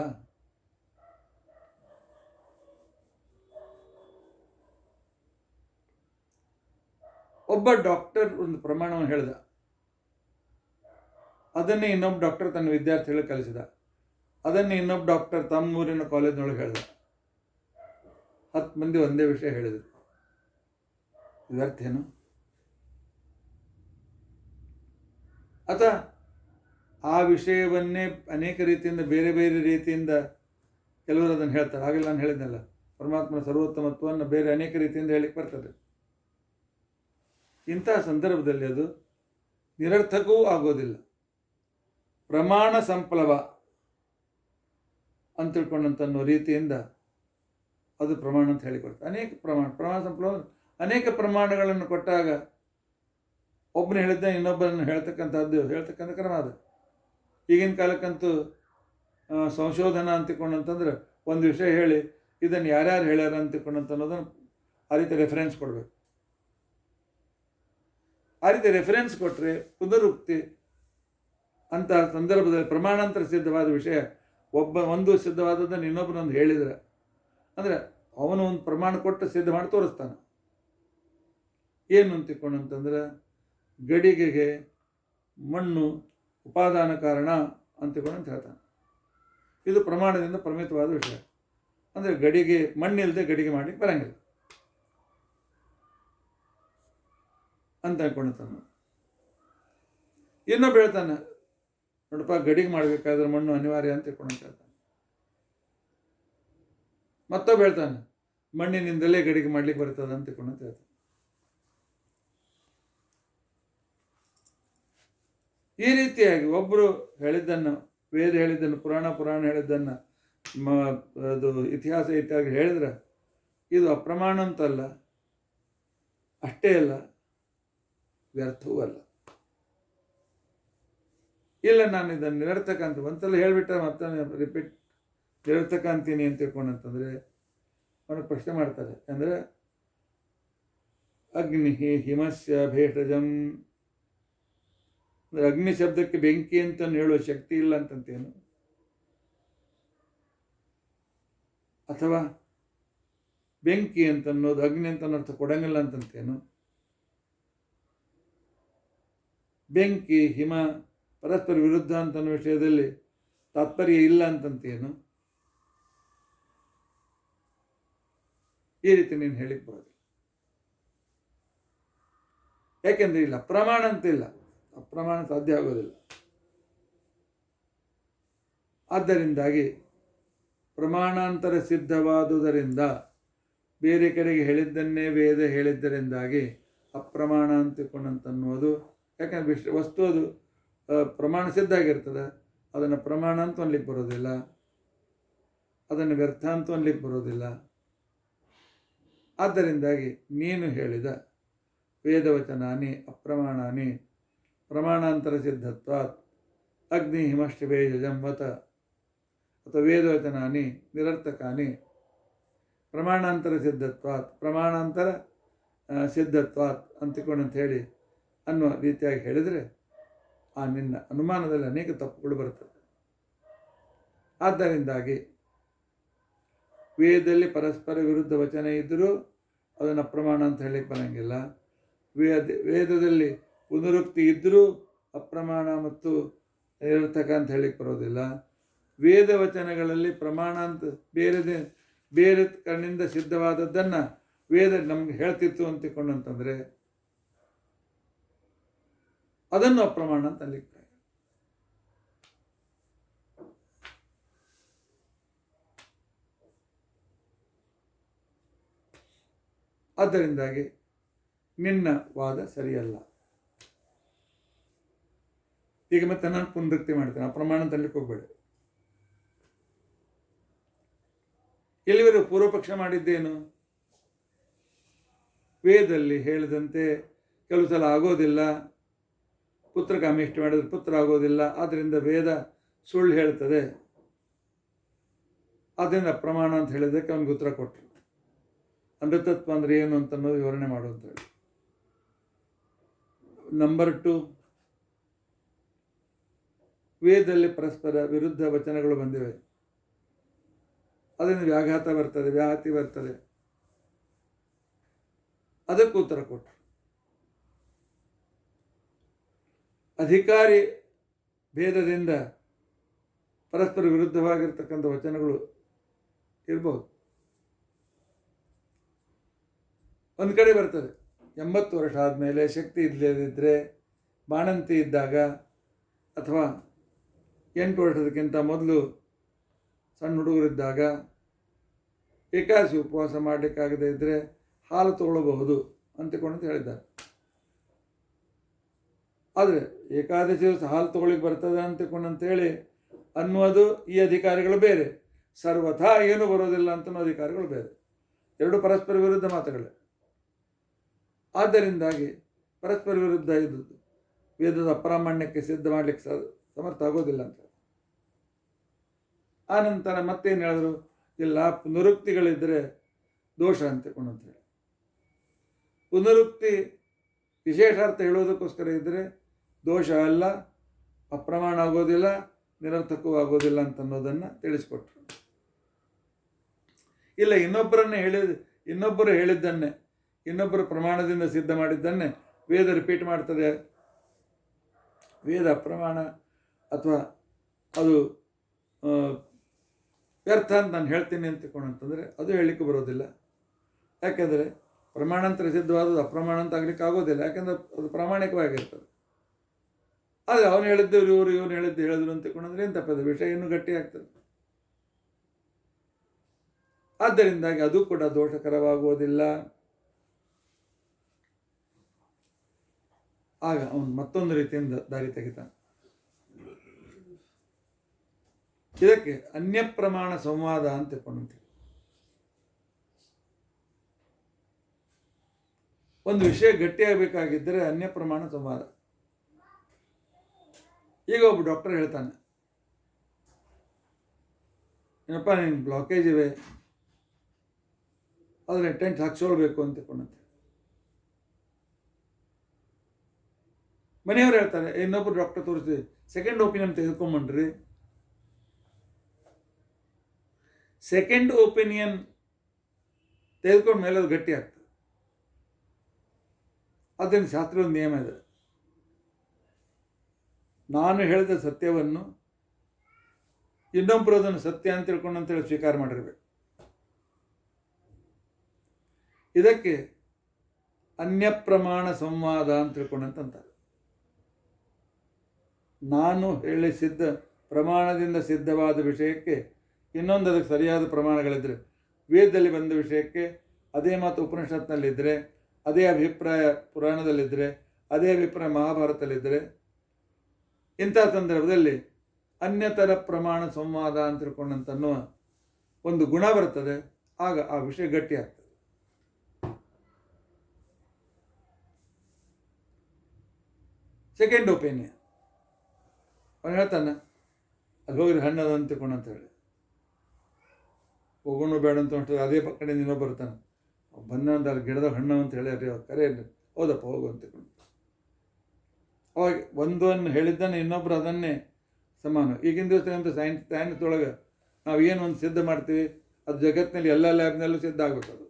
ಒಬ್ಬ ಡಾಕ್ಟರ್ ಒಂದು ಪ್ರಮಾಣವನ್ನು ಹೇಳಿದ, ಅದನ್ನೇ ಇನ್ನೊಬ್ಬ ಡಾಕ್ಟರ್ ತನ್ನ ವಿದ್ಯಾರ್ಥಿಗಳಿಗೆ ಕಲಿಸಿದ, ಅದನ್ನೇ ಇನ್ನೊಬ್ಬ ಡಾಕ್ಟರ್ ತಮ್ಮ ಊರಿನ ಕಾಲೇಜ್ನೊಳಗೆ ಹೇಳಿದ. 10 ಮಂದಿ ಒಂದೇ ವಿಷಯ ಹೇಳಿದರು. ಇದರ್ಥ ಏನು? ಅಥವಾ ಆ ವಿಷಯವನ್ನೇ ಅನೇಕ ರೀತಿಯಿಂದ ಬೇರೆ ಬೇರೆ ರೀತಿಯಿಂದ ಕೆಲವರು ಅದನ್ನು ಹೇಳ್ತಾರೆ. ಹಾಗೆಲ್ಲ ನಾನು ಹೇಳಿದ್ನಲ್ಲ, ಪರಮಾತ್ಮನ ಸರ್ವೋತ್ತಮತ್ವವನ್ನು ಬೇರೆ ಅನೇಕ ರೀತಿಯಿಂದ ಹೇಳಿಕ್ಕೆ ಬರ್ತದೆ. ಇಂತಹ ಸಂದರ್ಭದಲ್ಲಿ ಅದು ನಿರರ್ಥಕವೂ ಆಗೋದಿಲ್ಲ. ಪ್ರಮಾಣ ಸಂಪ್ಲವ ಅಂತ ತಿಳ್ಕೊಂಡಂತನ್ನೋ ರೀತಿಯಿಂದ ಅದು ಪ್ರಮಾಣ ಅಂತ ಹೇಳಿಕೊಡ್ತಾರೆ. ಅನೇಕ ಪ್ರಮಾಣ ಸಂಪ್ಲವ, ಅನೇಕ ಪ್ರಮಾಣಗಳನ್ನು ಕೊಟ್ಟಾಗ ಒಬ್ಬನೇ ಹೇಳಿದ್ದ ಇನ್ನೊಬ್ಬರನ್ನು ಹೇಳ್ತಕ್ಕಂಥ ಕ್ರಮ ಅದು. ಈಗಿನ ಕಾಲಕ್ಕಂತೂ ಸಂಶೋಧನಾ ಅಂತಿಕೊಂಡಂತಂದ್ರೆ ಒಂದು ವಿಷಯ ಹೇಳಿ ಇದನ್ನು ಯಾರ್ಯಾರು ಹೇಳ್ಯಾರ ಅಂತಿಕೊಂಡಂತ ಅನ್ನೋದನ್ನು ಆ ರೀತಿ ರೆಫರೆನ್ಸ್ ಕೊಡಬೇಕು. ಆ ರೀತಿ ರೆಫರೆನ್ಸ್ ಕೊಟ್ಟರೆ ಪುನರುಕ್ತಿ ಅಂತ ಸಂದರ್ಭದಲ್ಲಿ ಪ್ರಮಾಣಾಂತರ ಸಿದ್ಧವಾದ ವಿಷಯ ಒಂದು ಸಿದ್ಧವಾದದ್ದನ್ನು ಇನ್ನೊಬ್ಬನೊಂದು ಹೇಳಿದ್ರೆ ಅಂದರೆ ಅವನು ಒಂದು ಪ್ರಮಾಣ ಕೊಟ್ಟು ಸಿದ್ಧ ಮಾಡಿ ತೋರಿಸ್ತಾನೆ. ಏನು ಅಂತಿಕೊಂಡಂತಂದ್ರೆ ಗಡಿಗೆಗೆ ಮಣ್ಣು ಉಪಾದಾನ ಕಾರಣ ಅಂತಿಕೊಂಡಂತ ಹೇಳ್ತಾನೆ. ಇದು ಪ್ರಮಾಣದಿಂದ ಪ್ರಮಿತವಾದ ವಿಷಯ. ಅಂದರೆ ಗಡಿಗೆ ಮಣ್ಣಿಲ್ಲದೆ ಗಡಿಗೆ ಮಾಡಲಿಕ್ಕೆ ಬರಂಗಿಲ್ಲ ಅಂತ ಅನ್ಕೊಂಡತಾನೆ. ಇನ್ನೊಬ್ಬ ಹೇಳ್ತಾನೆ, ನೋಡಪ್ಪ ಗಡಿಗೆ ಮಾಡಬೇಕಾದ್ರೆ ಮಣ್ಣು ಅನಿವಾರ್ಯ ಅಂತ ತಿಳ್ಕೊಂಡಂತ ಹೇಳ್ತಾನೆ. ಮತ್ತೊಬ್ಬ ಹೇಳ್ತಾನೆ, ಮಣ್ಣಿನಿಂದಲೇ ಗಡಿಗೆ ಮಾಡ್ಲಿಕ್ಕೆ ಬರ್ತದೆ ಅಂತ ತಿಳ್ಕೊಂಡಂತ ಹೇಳ್ತಾನೆ. ಈ ರೀತಿಯಾಗಿ ಒಬ್ಬರು ಹೇಳಿದ್ದನ್ನು, ವೇದ ಹೇಳಿದ್ದನ್ನು, ಪುರಾಣ ಹೇಳಿದ್ದನ್ನು ಅದು ಇತಿಹಾಸ ಇತ್ಯಾದಿ ಹೇಳಿದ್ರೆ ಇದು ಅಪ್ರಮಾಣ ಅಂತಲ್ಲ, ಅಷ್ಟೇ ಅಲ್ಲ, ವ್ಯರ್ಥವೂ ಅಲ್ಲ. ಇಲ್ಲ ನಾನು ಇದನ್ನು ನಿರರ್ಥಕ ಅಂತ ಒಂದ್ಸಲ ಹೇಳಿಬಿಟ್ರೆ ಮತ್ತೆ ರಿಪೀಟ್ ನಿರರ್ಥಕ ಅಂತೀನಿ ಅಂತ ತಿಳ್ಕೊಂಡಂತಂದರೆ ಅವನಿಗೆ ಪ್ರಶ್ನೆ ಮಾಡ್ತಾರೆ. ಅಂದರೆ ಅಗ್ನಿ ಹಿಮಸ್ಯ ಭೇಷಜಂ, ಅಂದರೆ ಅಗ್ನಿ ಶಬ್ದಕ್ಕೆ ಬೆಂಕಿ ಅಂತ ಹೇಳುವ ಶಕ್ತಿ ಇಲ್ಲ ಅಂತಂತೇನು, ಅಥವಾ ಬೆಂಕಿ ಅಂತನ್ನೋದು ಅಗ್ನಿ ಅಂತ ಅರ್ಥ ಕೊಡಂಗಿಲ್ಲ ಅಂತಂತೇನು, ಬೆಂಕಿ ಹಿಮ ಪರಸ್ಪರ ವಿರುದ್ಧ ಅಂತನ್ನೋ ವಿಷಯದಲ್ಲಿ ತಾತ್ಪರ್ಯ ಇಲ್ಲ ಅಂತಂತೇನು, ಈ ರೀತಿ ನೀನು ಹೇಳಿಕ್ ಬರೋದಿಲ್ಲ. ಯಾಕೆಂದ್ರೆ ಇಲ್ಲ ಅಪ್ರಮಾಣ ಅಂತ ಇಲ್ಲ, ಅಪ್ರಮಾಣ ಸಾಧ್ಯ ಆಗೋದಿಲ್ಲ. ಆದ್ದರಿಂದಾಗಿ ಪ್ರಮಾಣಾಂತರ ಸಿದ್ಧವಾದುದರಿಂದ ಬೇರೆ ಕಡೆಗೆ ಹೇಳಿದ್ದನ್ನೇ ವೇದ ಹೇಳಿದ್ದರಿಂದಾಗಿ ಅಪ್ರಮಾಣ ಅಂತನ್ನುವುದು, ಯಾಕಂದ್ರೆ ವಸ್ತು ಅದು ಪ್ರಮಾಣ ಸಿದ್ಧ ಆಗಿರ್ತದೆ, ಅದನ್ನು ಪ್ರಮಾಣ ಅಂತ ಅನ್ಲಿಕ್ಕೆ ಬರೋದಿಲ್ಲ, ಅದನ್ನು ವ್ಯರ್ಥ ಅಂತ ಅನ್ಲಿಕ್ಕೆ ಬರೋದಿಲ್ಲ. ಆದ್ದರಿಂದಾಗಿ ನೀನು ಹೇಳಿದ ವೇದವಚನಾನಿ ಅಪ್ರಮಾಣಾನಿ ಪ್ರಮಾಣಾಂತರ ಸಿದ್ಧತ್ವಾತ್ ಅಗ್ನಿ ಹಿಮಶ್ಚಭೇಜಂ ವತ, ಅಥವಾ ವೇದವಚನಾನಿ ನಿರರ್ಥಕಾನಿ ಪ್ರಮಾಣಾಂತರ ಸಿದ್ಧತ್ವಾತ್ ಪ್ರಮಾಣಾಂತರ ಸಿದ್ಧತ್ವಾತ್ ಅಂತ ಹೇಳಿ ಅನ್ನುವ ರೀತಿಯಾಗಿ ಹೇಳಿದರೆ ಆ ನಿನ್ನ ಅನುಮಾನದಲ್ಲಿ ಅನೇಕ ತಪ್ಪುಗಳು ಬರ್ತದೆ. ಆದ್ದರಿಂದಾಗಿ ವೇದದಲ್ಲಿ ಪರಸ್ಪರ ವಿರುದ್ಧ ವಚನ ಇದ್ದರೂ ಅದನ್ನು ಅಪ್ರಮಾಣ ಅಂತ ಹೇಳಲಿಕ್ಕೆ ಬರೋಂಗಿಲ್ಲ. ವೇದದಲ್ಲಿ ಪುನರುಕ್ತಿ ಇದ್ದರೂ ಅಪ್ರಮಾಣ ಮತ್ತು ನಿರರ್ಥಕ ಅಂತ ಹೇಳಲಿಕ್ಕೆ ಬರೋದಿಲ್ಲ. ವೇದ ವಚನಗಳಲ್ಲಿ ಪ್ರಮಾಣ ಅಂತ ಬೇರೆ ಕಣ್ಣಿಂದ ಸಿದ್ಧವಾದದ್ದನ್ನು ವೇದ ನಮ್ಗೆ ಹೇಳ್ತಿತ್ತು ಅಂತಕೊಂಡಂತಂದರೆ ಅದನ್ನು ಅಪ್ರಮಾಣ ಅಂತ ಅನ್ಲಿಕ್ಕೆ. ಆದ್ದರಿಂದಾಗಿ ನಿನ್ನ ವಾದ ಸರಿಯಲ್ಲ. ಈಗ ಮತ್ತೆ ನಾನು ಪುನರುಕ್ತಿ ಮಾಡ್ತೇನೆ, ಅಪ್ರಮಾಣ ಅಂತ ಅನ್ಲಿಕ್ಕೆ ಹೋಗ್ಬೇಡಿ. ಇಲ್ಲಿವರೆಗೂ ಪೂರ್ವಪಕ್ಷ ಮಾಡಿದ್ದೇನು, ವೇದದಲ್ಲಿ ಹೇಳಿದಂತೆ ಕೆಲವು ಸಲ ಆಗೋದಿಲ್ಲ, ಪುತ್ರಕಾಮೇಷ್ಟಿ ಮಾಡಿದ್ರೆ ಪುತ್ರ ಆಗೋದಿಲ್ಲ, ಆದ್ದರಿಂದ ವೇದ ಸುಳ್ಳು ಹೇಳ್ತದೆ, ಆದ್ದರಿಂದ ಅಪ್ರಮಾಣ ಅಂತ ಹೇಳಿದ್ದಕ್ಕೆ ಅವನಿಗೆ ಉತ್ತರ ಕೊಟ್ಟರು. ಅಮೃತತ್ವ ಅಂದರೆ ಏನು ಅಂತ ಅನ್ನೋದು ವಿವರಣೆ ಮಾಡು ಅಂತ ಹೇಳಿ. ನಂಬರ್ 2, ವೇದದಲ್ಲಿ ಪರಸ್ಪರ ವಿರುದ್ಧ ವಚನಗಳು ಬಂದಿವೆ, ಅದರಿಂದ ವ್ಯಾಘಾತ ಬರ್ತದೆ, ವ್ಯಾಹತಿ ಬರ್ತದೆ, ಅದಕ್ಕೂ ಉತ್ತರ ಕೊಟ್ಟರು. ಅಧಿಕಾರಿ ಭೇದದಿಂದ ಪರಸ್ಪರ ವಿರುದ್ಧವಾಗಿರ್ತಕ್ಕಂಥ ವಚನಗಳು ಇರ್ಬೋದು. ಒಂದು ಕಡೆ ಬರ್ತದೆ 80 ವರ್ಷ ಆದಮೇಲೆ ಶಕ್ತಿ ಇಲ್ಲದಿದ್ದರೆ, ಬಾಣಂತಿ ಇದ್ದಾಗ, ಅಥವಾ 8 ವರ್ಷದಕ್ಕಿಂತ ಮೊದಲು ಸಣ್ಣ ಹುಡುಗರಿದ್ದಾಗ, ಏಕಾದಶಿ ಉಪವಾಸ ಮಾಡಲಿಕ್ಕಾಗದೇ ಇದ್ದರೆ ಹಾಲು ತಗೊಳ್ಳಬಹುದು ಅಂತಕೊಂಡು ಹೇಳಿದ್ದಾರೆ. ಆದರೆ ಏಕಾದಶಿ ದಿವಸ ಹಾಲು ತಗೊಳ್ಳಿಕ್ಕೆ ಬರ್ತದೆ ಅಂತಕೊಂಡಂತೇಳಿ ಅನ್ನುವುದು ಈ ಅಧಿಕಾರಿಗಳು ಬೇರೆ, ಸರ್ವಥಾ ಏನೂ ಬರೋದಿಲ್ಲ ಅಂತನೋ ಅಧಿಕಾರಿಗಳು ಬೇರೆ. ಎರಡು ಪರಸ್ಪರ ವಿರುದ್ಧ ಮಾತುಗಳೇ. ಆದ್ದರಿಂದಾಗಿ ಪರಸ್ಪರ ವಿರುದ್ಧ ಇದ್ದದ್ದು ವೇದದ ಅಪ್ರಾಮಾಣ್ಯಕ್ಕೆ ಸಿದ್ಧ ಮಾಡಲಿಕ್ಕೆ ಸಮರ್ಥ ಆಗೋದಿಲ್ಲ ಅಂತ. ಆ ನಂತರ ಮತ್ತೇನು ಹೇಳಿದ್ರು, ಇಲ್ಲ ಪುನರುಕ್ತಿಗಳಿದ್ದರೆ ದೋಷ ಅಂತಕೊಂಡಂತೇಳಿ. ಪುನರುಕ್ತಿ ವಿಶೇಷಾರ್ಥ ಹೇಳೋದಕ್ಕೋಸ್ಕರ ಇದ್ದರೆ ದೋಷ ಅಲ್ಲ, ಅಪ್ರಮಾಣ ಆಗೋದಿಲ್ಲ, ನಿರರ್ಥಕವೂ ಆಗೋದಿಲ್ಲ ಅಂತನ್ನೋದನ್ನು ತಿಳಿಸ್ಕೊಟ್ರು. ಇಲ್ಲ ಇನ್ನೊಬ್ಬರು ಹೇಳಿದ್ದನ್ನೇ, ಇನ್ನೊಬ್ಬರು ಪ್ರಮಾಣದಿಂದ ಸಿದ್ಧ ಮಾಡಿದ್ದನ್ನೇ ವೇದ ರಿಪೀಟ್ ಮಾಡ್ತದೆ, ವೇದ ಅಪ್ರಮಾಣ ಅಥವಾ ಅದು ವ್ಯರ್ಥ ಅಂತ ನಾನು ಹೇಳ್ತೀನಿ ಅಂತಕೊಂಡಂತಂದರೆ ಅದು ಹೇಳಲಿಕ್ಕೆ ಬರೋದಿಲ್ಲ. ಯಾಕೆಂದರೆ ಪ್ರಮಾಣಾಂತರ ಸಿದ್ಧವಾದದ್ದು ಅಪ್ರಮಾಣ ಅಂತ ಆಗ್ಲಿಕ್ಕೆ ಆಗೋದಿಲ್ಲ, ಯಾಕೆಂದರೆ ಅದು ಪ್ರಾಮಾಣಿಕವಾಗಿರ್ತದೆ. ಆದರೆ ಅವನು ಹೇಳಿದ್ದು ಇವನು ಹೇಳಿದ್ದು ಹೇಳಿದ್ರು ಅಂತಕೊಂಡ್ರೆ ಏನು ತಪ್ಪದ, ವಿಷಯ ಇನ್ನೂ ಗಟ್ಟಿ ಆಗ್ತದೆ. ಆದ್ದರಿಂದಾಗಿ ಅದು ಕೂಡ ದೋಷಕರವಾಗುವುದಿಲ್ಲ. ಆಗ ಅವನು ಮತ್ತೊಂದು ರೀತಿಯಿಂದ ದಾರಿ ತೆಗಿತಾನೆ. ಇದಕ್ಕೆ ಅನ್ಯ ಪ್ರಮಾಣ ಸಂವಾದ ಅಂತ ತಿಳ್ಕೊಂಡಂತೀವಿ. ಒಂದು ವಿಷಯ ಗಟ್ಟಿಯಾಗಬೇಕಾಗಿದ್ದರೆ ಅನ್ಯ ಪ್ರಮಾಣ ಸಂವಾದ. ಈಗ ಒಬ್ಬ ಡಾಕ್ಟರ್ ಹೇಳ್ತಾನೆ, ಏನಪ್ಪ ನೀನು ಬ್ಲಾಕೇಜ್ ಇವೆ, ಆದರೆ ಟೆಂಟ್ ಹಾಕ್ಸ್ಕೊಳ್ಬೇಕು ಅಂತ ತಿಳ್ಕೊಂಡಂತೆ. ಮನೆಯವ್ರು ಹೇಳ್ತಾರೆ, ಇನ್ನೊಬ್ಬರು ಡಾಕ್ಟರ್ ತೋರಿಸ್ತೀವಿ, ಸೆಕೆಂಡ್ ಒಪಿನಿಯನ್ ತೆಗೆದುಕೊಂಬಂಡ್ರಿ. ಸೆಕೆಂಡ್ ಒಪಿನಿಯನ್ ತೆಗೆದುಕೊಂಡ ಮೇಲೆ ಅದು ಗಟ್ಟಿ ಆಗ್ತದೆ. ಅದನ್ನು ಶಾಸ್ತ್ರದ ನಿಯಮ ಇದೆ. ನಾನು ಹೇಳಿದ ಸತ್ಯವನ್ನು ಇನ್ನೊಬ್ಬರು ಅದನ್ನು ಸತ್ಯ ಅಂತ ತಿಳ್ಕೊಂಡು ಅಂತೇಳಿ ಸ್ವೀಕಾರ ಮಾಡಿರ್ಬೇಕು. ಇದಕ್ಕೆ ಅನ್ಯ ಪ್ರಮಾಣ ಸಂವಾದ ಅಂತ ತಿಳ್ಕೊಂಡಂತಾರೆ. ನಾನು ಹೇಳಿಸಿದ್ದ ಪ್ರಮಾಣದಿಂದ ಸಿದ್ಧವಾದ ವಿಷಯಕ್ಕೆ ಇನ್ನೊಂದು ಅದಕ್ಕೆ ಸರಿಯಾದ ಪ್ರಮಾಣಗಳಿದ್ದರೆ, ವೇದದಲ್ಲಿ ಬಂದ ವಿಷಯಕ್ಕೆ ಅದೇ ಮಾತು ಉಪನಿಷತ್ನಲ್ಲಿದ್ದರೆ, ಅದೇ ಅಭಿಪ್ರಾಯ ಪುರಾಣದಲ್ಲಿದ್ದರೆ, ಅದೇ ಅಭಿಪ್ರಾಯ ಮಹಾಭಾರತದಲ್ಲಿದ್ದರೆ, ಇಂಥ ಸಂದರ್ಭದಲ್ಲಿ ಅನ್ಯತರ ಪ್ರಮಾಣ ಸಂವಾದ ಅಂತ ತಿಳ್ಕೊಂಡಂತನ್ನುವ ಒಂದು ಗುಣ ಬರ್ತದೆ. ಆಗ ಆ ವಿಷಯ ಗಟ್ಟಿ ಆಗ್ತದೆ. ಸೆಕೆಂಡ್ ಒಪಿನಿಯನ್, ಅವನು ಹೇಳ್ತಾನೆ ಅಲ್ಲಿ ಹೋಗ್ರಿ ಹಣ್ಣದ ಅಂತ ತಿಳ್ಕೊಂಡಂತ ಹೇಳಿ, ಹೋಗೋಣ ಬೇಡ ಅಂತ ಹೊಂಟ ಅದೇ ಕಡೆಯಿಂದ ಇನ್ನೊಬ್ಬ ಬರ್ತಾನೆ, ಬಂದ ಅಲ್ಲಿ ಗಿಡದ ಹಣ್ಣು ಅಂತ ಹೇಳಿ ಅದೇ ಕರೆ ಹೌದಪ್ಪ ಹೋಗು ಅಂತ ತಿಳ್ಕೊಂಡು ಅವಾಗ ಒಂದನ್ನು ಹೇಳಿದ್ದಾನೆ, ಇನ್ನೊಬ್ರು ಅದನ್ನೇ ಸಮಾನ. ಈಗಿನ ದಿವಸ ಸೈನ್ಸ್ದೊಳಗೆ ನಾವು ಏನು ಒಂದು ಸಿದ್ಧ ಮಾಡ್ತೀವಿ, ಅದು ಜಗತ್ತಿನಲ್ಲಿ ಎಲ್ಲ ಲ್ಯಾಬ್ನಲ್ಲೂ ಸಿದ್ಧ ಆಗಬೇಕು. ಅದು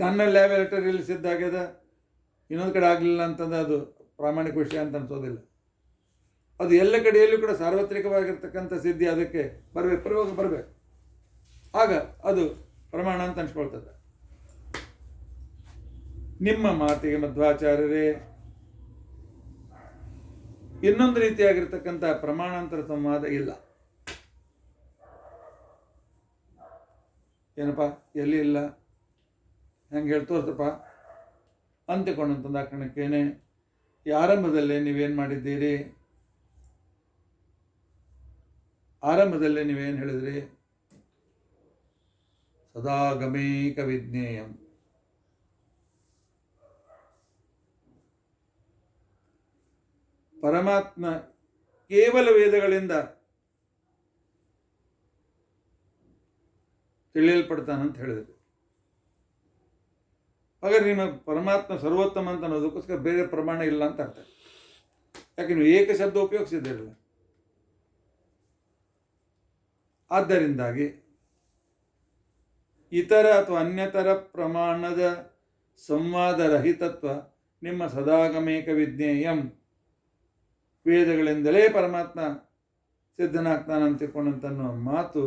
ನನ್ನ ಲ್ಯಾಬೊರೇಟರಿಯಲ್ಲಿ ಸಿದ್ಧ ಆಗ್ಯದ, ಇನ್ನೊಂದು ಕಡೆ ಆಗಲಿಲ್ಲ ಅಂತಂದ್ರೆ ಅದು ಪ್ರಾಮಾಣಿಕ ವಿಷಯ ಅಂತ ಅನ್ಸೋದಿಲ್ಲ. ಅದು ಎಲ್ಲ ಕಡೆಯಲ್ಲೂ ಕೂಡ ಸಾರ್ವತ್ರಿಕವಾಗಿರ್ತಕ್ಕಂಥ ಸಿದ್ಧಿ ಅದಕ್ಕೆ ಬರಬೇಕು, ಪ್ರಯೋಗ ಬರಬೇಕು. ಆಗ ಅದು ಪ್ರಮಾಣ ಅಂತ ಅನ್ಸ್ಕೊಳ್ತದೆ. ನಿಮ್ಮ ಮಾತಿಗೆ ಮಧ್ವಾಚಾರ್ಯರೇ ಇನ್ನೊಂದು ರೀತಿಯಾಗಿರ್ತಕ್ಕಂಥ ಪ್ರಮಾಣಾಂತರ ಸಂವಾದ ಇಲ್ಲ. ಏನಪ್ಪ ಎಲ್ಲಿ ಇಲ್ಲ, ಹೆಂಗೆ ಹೇಳ್ತೋರ್ತಪ್ಪ ಅಂತಿಕೊಂಡಂತಂದ ಕಣಕ್ಕೇನೆ ಈ ಆರಂಭದಲ್ಲೇ ನೀವೇನು ಮಾಡಿದ್ದೀರಿ, ಆರಂಭದಲ್ಲೇ ನೀವೇನು ಹೇಳಿದ್ರಿ, ಸದಾ ಗಮೇಕ ವಿಜ್ಞೇಯಂ, ಪರಮಾತ್ಮ ಕೇವಲ ವೇದಗಳಿಂದ ತಿಳಿಯಲ್ಪಡ್ತಾನಂತ ಹೇಳಿದ್ರು. ಹಾಗಾದ್ರೆ ನಿಮ್ಮ ಪರಮಾತ್ಮ ಸರ್ವೋತ್ತಮ ಅಂತ ಅನ್ನೋದಕ್ಕೋಸ್ಕರ ಬೇರೆ ಪ್ರಮಾಣ ಇಲ್ಲ ಅಂತ ಅರ್ಥ. ಯಾಕೆ ನೀವು ಏಕ ಶಬ್ದ ಉಪಯೋಗಿಸಿದಿರಲ್ಲ. ಆದ್ದರಿಂದಾಗಿ ಇತರ ಅಥವಾ ಅನ್ಯತರ ಪ್ರಮಾಣದ ಸಂವಾದ ರಹಿತತ್ವ ನಿಮ್ಮ ಸದಾಗಮೇಕ ವಿಜ್ಞೇಯಂ, ವೇದಗಳಿಂದಲೇ ಪರಮಾತ್ಮ ಸಿದ್ಧನಾಗ್ತಾನಂತ ತಿಳ್ಕೊಂಡಂತನ್ನುವ ಮಾತು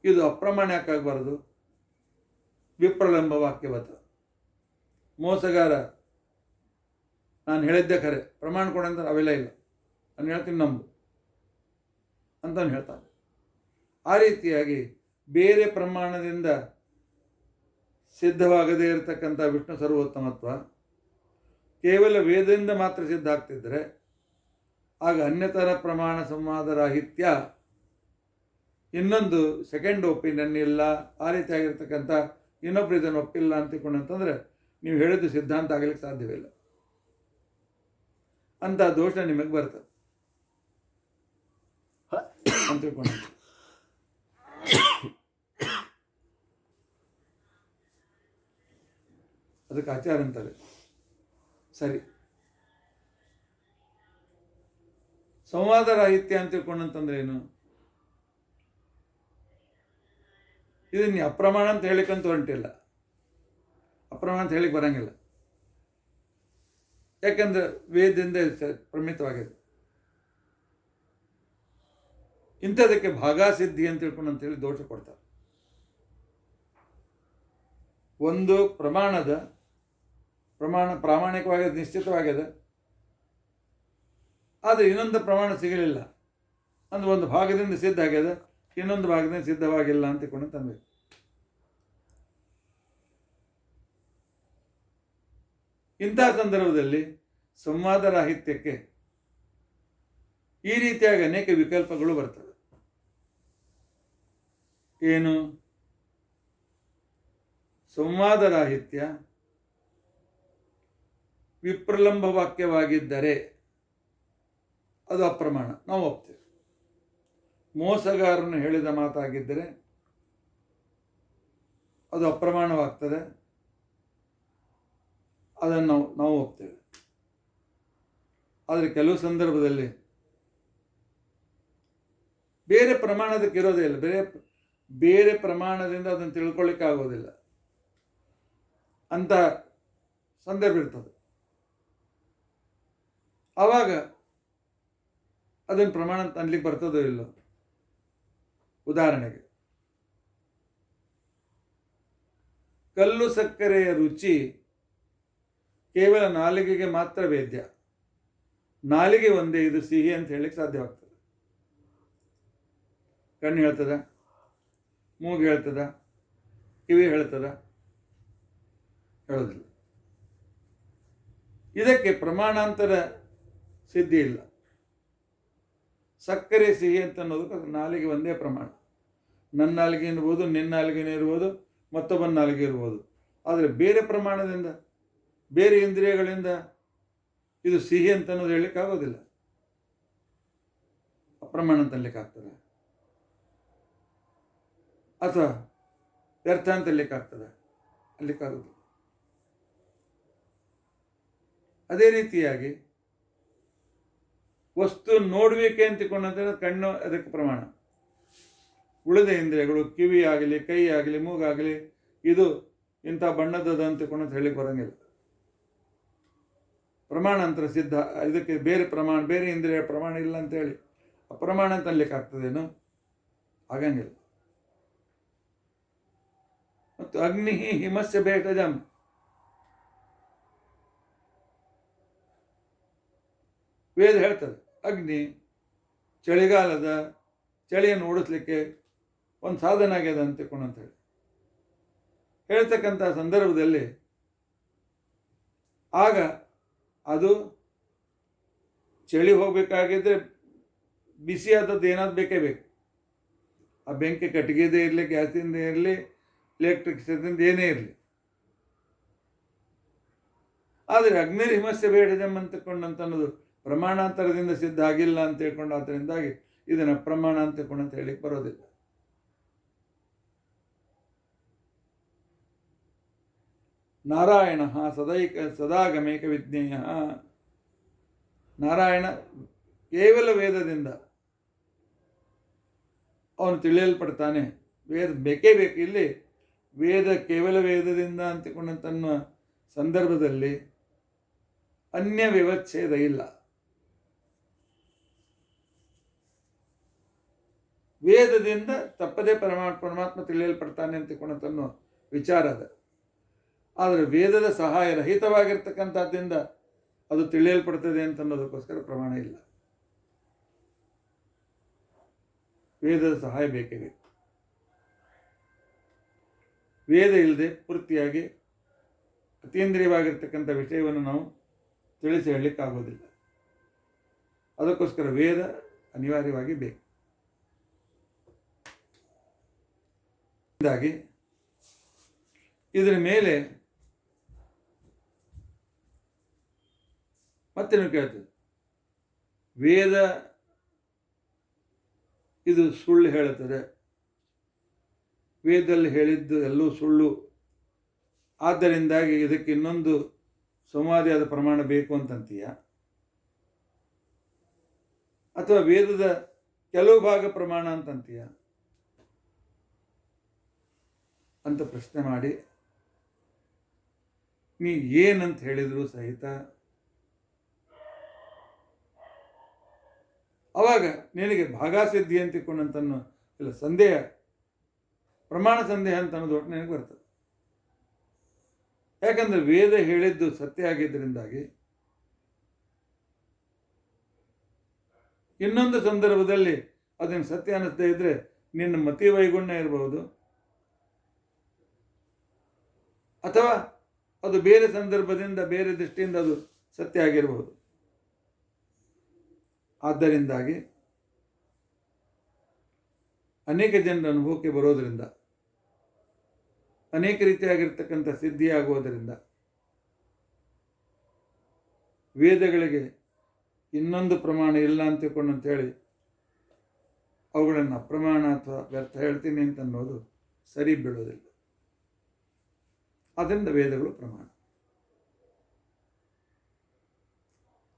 ಇದು ಅಪ್ರಮಾಣಕ್ಕಾಗಬಾರದು, ವಿಪ್ರಲಂಬ ವಾಕ್ಯವತ. ಮೋಸಗಾರ ನಾನು ಹೇಳಿದ್ದೆ ಖರೆ, ಪ್ರಮಾಣ ಕೊಡಂತ ಅವೆಲ್ಲ ಇಲ್ಲ, ನಾನು ಹೇಳ್ತೀನಿ ನಂಬು ಅಂತವನು ಹೇಳ್ತಾನೆ. ಆ ರೀತಿಯಾಗಿ ಬೇರೆ ಪ್ರಮಾಣದಿಂದ ಸಿದ್ಧವಾಗದೇ ಇರತಕ್ಕಂಥ ವಿಷ್ಣು ಸರ್ವೋತ್ತಮತ್ವ ಕೇವಲ ವೇದದಿಂದ ಮಾತ್ರ ಸಿದ್ಧ ಆಗ್ತಿದ್ರೆ ಆಗ ಅನ್ಯತರ ಪ್ರಮಾಣ ಸಂವಾದ ರಾಹಿತ್ಯ, ಇನ್ನೊಂದು ಸೆಕೆಂಡ್ ಒಪಿನಿಯನ್ ಇಲ್ಲ, ಆ ರೀತಿಯಾಗಿರ್ತಕ್ಕಂಥ ಇನ್ನೊಬ್ರು ಇದನ್ನು ಒಪ್ಪಿಲ್ಲ ಅಂತ ತಿಳ್ಕೊಂಡಂತಂದ್ರೆ ನೀವು ಹೇಳಿದ್ದು ಸಿದ್ಧಾಂತ ಆಗಲಿಕ್ಕೆ ಸಾಧ್ಯವಿಲ್ಲ. ಅಂತ ದೋಷ ನಿಮಗೆ ಬರ್ತದೆ ಅಂತ ತಿಳ್ಕೊಂಡ. ಅದಕ್ಕೆ ಆಚಾರ ಅಂತಾರೆ. ಸರಿ, ಸಂವಾದ ರಾಹಿತ್ಯ ಅಂತ ತಿಳ್ಕೊಂಡಂತಂದ್ರೆ ಏನು? ಇದನ್ನ ಅಪ್ರಮಾಣ ಅಂತ ಹೇಳಿಕಂತ ಹೊಂಟಿಲ್ಲ, ಅಪ್ರಮಾಣ ಅಂತ ಹೇಳಿಕ್ಕೆ ಬರಂಗಿಲ್ಲ. ಯಾಕಂದ್ರೆ ವೇದದಿಂದ ಪ್ರಮಿತವಾಗಿದೆ. ಇಂಥದಕ್ಕೆ ಭಾಗಾಸಿದ್ಧಿ ಅಂತ ತಿಳ್ಕೊಂಡಂತೇಳಿ ದೋಷ ಕೊಡ್ತಾರೆ. ಒಂದು ಪ್ರಾಮಾಣಿಕವಾಗಿದೆ, ನಿಶ್ಚಿತವಾಗಿದೆ, ಆದರೆ ಇನ್ನೊಂದು ಪ್ರಮಾಣ ಸಿಗಲಿಲ್ಲ ಅಂದ್ರೆ ಒಂದು ಭಾಗದಿಂದ ಸಿದ್ಧ ಆಗ್ಯದ, ಇನ್ನೊಂದು ಭಾಗದಿಂದ ಸಿದ್ಧವಾಗಿಲ್ಲ ಅಂತ ತಿಳ್ಕೊಂಡು ತಂದಬೇಕು. ಇಂಥ ಸಂದರ್ಭದಲ್ಲಿ ಸಂವಾದ ರಾಹಿತ್ಯಕ್ಕೆ ಈ ರೀತಿಯಾಗಿ ಅನೇಕ ವಿಕಲ್ಪಗಳು ಬರ್ತವೆ. ಏನು? ಸಂವಾದರಾಹಿತ್ಯ ವಿಪ್ರಲಂಬ ವಾಕ್ಯವಾಗಿದ್ದರೆ ಅದು ಅಪ್ರಮಾಣ, ನಾವು ಒಪ್ತೇವೆ. ಮೋಸಗಾರನು ಹೇಳಿದ ಮಾತಾಗಿದ್ದರೆ ಅದು ಅಪ್ರಮಾಣವಾಗ್ತದೆ, ಅದನ್ನು ನಾವು ಒಪ್ತೇವೆ. ಆದರೆ ಕೆಲವು ಸಂದರ್ಭದಲ್ಲಿ ಬೇರೆ ಪ್ರಮಾಣದಕ್ಕೆ ಇರೋದೇ ಇಲ್ಲ, ಬೇರೆ ಪ್ರಮಾಣದಿಂದ ಅದನ್ನು ತಿಳ್ಕೊಳ್ಳಿಕ್ಕೆ ಆಗೋದಿಲ್ಲ ಅಂತ ಸಂದರ್ಭ ಇರ್ತದೆ. ಆವಾಗ ಅದನ್ನು ಪ್ರಮಾಣ ಅನ್ಲಿಕ್ಕೆ ಬರ್ತದೋ ಇಲ್ಲೋ. ಉದಾಹರಣೆಗೆ, ಕಲ್ಲು ಸಕ್ಕರೆಯ ರುಚಿ ಕೇವಲ ನಾಲಿಗೆಗೆ ಮಾತ್ರ ವೇದ್ಯ. ನಾಲಿಗೆ ಒಂದೇ ಇದು ಸಿಹಿ ಅಂತ ಹೇಳಲಿಕ್ಕೆ ಸಾಧ್ಯವಾಗ್ತದೆ. ಕಣ್ಣು ಹೇಳ್ತದ, ಮೂಗು ಹೇಳ್ತದ, ಕಿವಿ ಹೇಳ್ತದ? ಹೇಳೋದಿಲ್ಲ. ಇದಕ್ಕೆ ಪ್ರಮಾಣಾಂತರ ಸಿದ್ಧಿ ಇಲ್ಲ. ಸಕ್ಕರೆ ಸಿಹಿ ಅಂತ ಅನ್ನೋದಕ್ಕೆ ನಾಲಿಗೆ ಒಂದೇ ಪ್ರಮಾಣ. ನನ್ನ ನಾಲಿಗೆ ಇರ್ಬೋದು, ನಿನ್ನ ನಾಲಿಗೆನೇ ಇರ್ಬೋದು, ಮತ್ತೊಬ್ಬನ ನಾಲಿಗೆ ಇರ್ಬೋದು. ಆದರೆ ಬೇರೆ ಪ್ರಮಾಣದಿಂದ, ಬೇರೆ ಇಂದ್ರಿಯಗಳಿಂದ ಇದು ಸಿಹಿ ಅಂತ ಅನ್ನೋದು ಹೇಳಲಿಕ್ಕಾಗೋದಿಲ್ಲ. ಅಪ್ರಮಾಣ ಅಂತ ಅನ್ಲಿಕ್ಕಾಗ್ತದೆ ಅಥವಾ ವ್ಯರ್ಥ ಅಂತ ಅನ್ಲಿಕ್ಕಾಗ್ತದೆ? ಅನ್ಲಿಕ್ಕಾಗೋದಿಲ್ಲ. ಅದೇ ರೀತಿಯಾಗಿ ವಸ್ತು ನೋಡಬೇಕೆ ಅಂತಿಕೊಂಡಂತೆ ಕಣ್ಣು ಅದಕ್ಕೆ ಪ್ರಮಾಣ. ಉಳಿದ ಇಂದ್ರಿಯಗಳು, ಕಿವಿ ಆಗಲಿ, ಕೈ ಆಗಲಿ, ಮೂಗಾಗಲಿ, ಇದು ಇಂಥ ಬಣ್ಣದದ ಅಂತಿಕೊಂಡಂತ ಹೇಳಿ ಬರೋಂಗಿಲ್ಲ. ಪ್ರಮಾಣಾಂತರ ಸಿದ್ಧ. ಇದಕ್ಕೆ ಬೇರೆ ಪ್ರಮಾಣ, ಬೇರೆ ಇಂದ್ರಿಯ ಪ್ರಮಾಣ ಇಲ್ಲ ಅಂತೇಳಿ ಅಪ್ರಮಾಣ ಅಂತ ಅನ್ಲಿಕ್ಕಾಗ್ತದೇನು? ಆಗಂಗಿಲ್ಲ. ಮತ್ತು ಅಗ್ನಿ ಹಿಮಸ್ಯ ಬೇಟಜಂ, ವೇದ ಹೇಳ್ತದೆ ಅಗ್ನಿ ಚಳಿಗಾಲದ ಚಳಿಯನ್ನು ಓಡಿಸ್ಲಿಕ್ಕೆ ಒಂದು ಸಾಧನ ಆಗ್ಯದ ಅಂತ ಹೇಳಿ ಹೇಳ್ತಕ್ಕಂಥ ಸಂದರ್ಭದಲ್ಲಿ ಆಗ ಅದು ಚಳಿ ಹೋಗಬೇಕಾಗಿದ್ದರೆ ಬಿಸಿಯಾದದ್ದು ಏನಾದ್ರು ಬೇಕೇ ಬೇಕು. ಆ ಬೆಂಕಿ ಕಟ್ಟಿಗೆದೇ ಇರಲಿ, ಗ್ಯಾಸಿಂದ ಇರಲಿ, ಎಲೆಕ್ಟ್ರಿಸಿಟಿಯಿಂದ ಏನೇ ಇರಲಿ. ಆದರೆ ಅಗ್ನಿರ್ಹಿಮಸ್ಯ ಬೇಡಜಂ ಅಂತಕೊಂಡಂತನ್ನೋದು ಪ್ರಮಾಣಾಂತರದಿಂದ ಸಿದ್ಧ ಆಗಿಲ್ಲ ಅಂತ ಹೇಳ್ಕೊಂಡು, ಅದರಿಂದಾಗಿ ಇದನ್ನು ಅಪ್ರಮಾಣ ಅಂತಕೊಂಡು ಅಂತ ಹೇಳಿಕ್ಕೆ ಬರೋದಿಲ್ಲ. ನಾರಾಯಣ ಸದಾಗಮೇಕ ವಿಜ್ಞೇಯ. ನಾರಾಯಣ ಕೇವಲ ವೇದದಿಂದ ಅವನು ತಿಳಿಯಲ್ಪಡ್ತಾನೆ. ವೇದ ಬೇಕೇ ಬೇಕು. ಇಲ್ಲಿ ವೇದ ಕೇವಲ ವೇದದಿಂದ ಅಂತಕೊಂಡಂತನ್ನುವ ಸಂದರ್ಭದಲ್ಲಿ ಅನ್ಯ ವ್ಯವಚ್ಛೇದ ಇಲ್ಲ. ವೇದದಿಂದ ತಪ್ಪದೇ ಪರಮಾತ್ಮ ತಿಳಿಯಲ್ಪಡ್ತಾನೆ ಅಂತಕೊಂಡಂತನ್ನೋ ವಿಚಾರ ಅದ. ಆದರೆ ವೇದದ ಸಹಾಯ ರಹಿತವಾಗಿರ್ತಕ್ಕಂಥದ್ದಿಂದ ಅದು ತಿಳಿಯಲ್ಪಡ್ತದೆ ಅಂತ ಅನ್ನೋದಕ್ಕೋಸ್ಕರ ಪ್ರಮಾಣ ಇಲ್ಲ. ವೇದದ ಸಹಾಯ ಬೇಕೇ ಬೇಕು. ವೇದ ಇಲ್ಲದೆ ಪೂರ್ತಿಯಾಗಿ ಅತೀಂದ್ರಿಯವಾಗಿರ್ತಕ್ಕಂಥ ವಿಷಯವನ್ನು ನಾವು ತಿಳಿಸಿ ಹೇಳಲಿಕ್ಕಾಗೋದಿಲ್ಲ. ಅದಕ್ಕೋಸ್ಕರ ವೇದ ಅನಿವಾರ್ಯವಾಗಿ ಬೇಕು. ಹೀಗಾಗಿ ಇದರ ಮೇಲೆ ಮತ್ತೇನು ಕೇಳ್ತದೆ? ವೇದ ಇದು ಸುಳ್ಳು ಹೇಳುತ್ತದೆ, ವೇದದಲ್ಲಿ ಹೇಳಿದ್ದು ಎಲ್ಲವೂ ಸುಳ್ಳು, ಆದ್ದರಿಂದಾಗಿ ಇದಕ್ಕೆ ಇನ್ನೊಂದು ಸಂವಾದಿಯಾದ ಪ್ರಮಾಣ ಬೇಕು ಅಂತಂತೀಯ, ಅಥವಾ ವೇದದ ಕೆಲವು ಭಾಗ ಪ್ರಮಾಣ ಅಂತಂತೀಯ ಅಂತ ಪ್ರಶ್ನೆ ಮಾಡಿ ನೀ ಏನಂತ ಹೇಳಿದ್ರು ಸಹಿತ ಅವಾಗ ನಿನಗೆ ಭಾಗಾಸಿದ್ಧಿ ಅಂತಿಕೊಂಡಂತನ್ನು ಇಲ್ಲ, ಸಂದೇಹ, ಪ್ರಮಾಣ ಸಂದೇಹ ಅಂತ ಅನ್ನೋದು ಒಟ್ಟು ನಿನಗೆ ಬರ್ತದೆ. ಯಾಕಂದರೆ ವೇದ ಹೇಳಿದ್ದು ಸತ್ಯ ಆಗಿದ್ದರಿಂದಾಗಿ ಇನ್ನೊಂದು ಸಂದರ್ಭದಲ್ಲಿ ಅದನ್ನು ಸತ್ಯ ಅನ್ನಿಸದೇ ಇದ್ದರೆ ನಿನ್ನ ಮತಿ ವೈಗುಣ್ಯ ಇರಬಹುದು, ಅಥವಾ ಅದು ಬೇರೆ ಸಂದರ್ಭದಿಂದ ಬೇರೆ ದೃಷ್ಟಿಯಿಂದ ಅದು ಸತ್ಯ ಆಗಿರಬಹುದು. ಆದ್ದರಿಂದಾಗಿ ಅನೇಕ ಜನರ ಅನುಭವಕ್ಕೆ ಬರೋದರಿಂದ, ಅನೇಕ ರೀತಿಯಾಗಿರ್ತಕ್ಕಂಥ ಸಿದ್ಧಿಯಾಗುವುದರಿಂದ ವೇದಗಳಿಗೆ ಇನ್ನೊಂದು ಪ್ರಮಾಣ ಇಲ್ಲ ಅಂತ ತಿಳ್ಕೊಂಡಂತೇಳಿ ಅವುಗಳನ್ನು ಅಪ್ರಮಾಣ ಅಥವಾ ವ್ಯರ್ಥ ಹೇಳ್ತೀನಿ ಅಂತ ಅನ್ನೋದು ಸರಿ ಬೀಳೋದಿಲ್ಲ. ಅದರಿಂದ ವೇದಗಳು ಪ್ರಮಾಣ.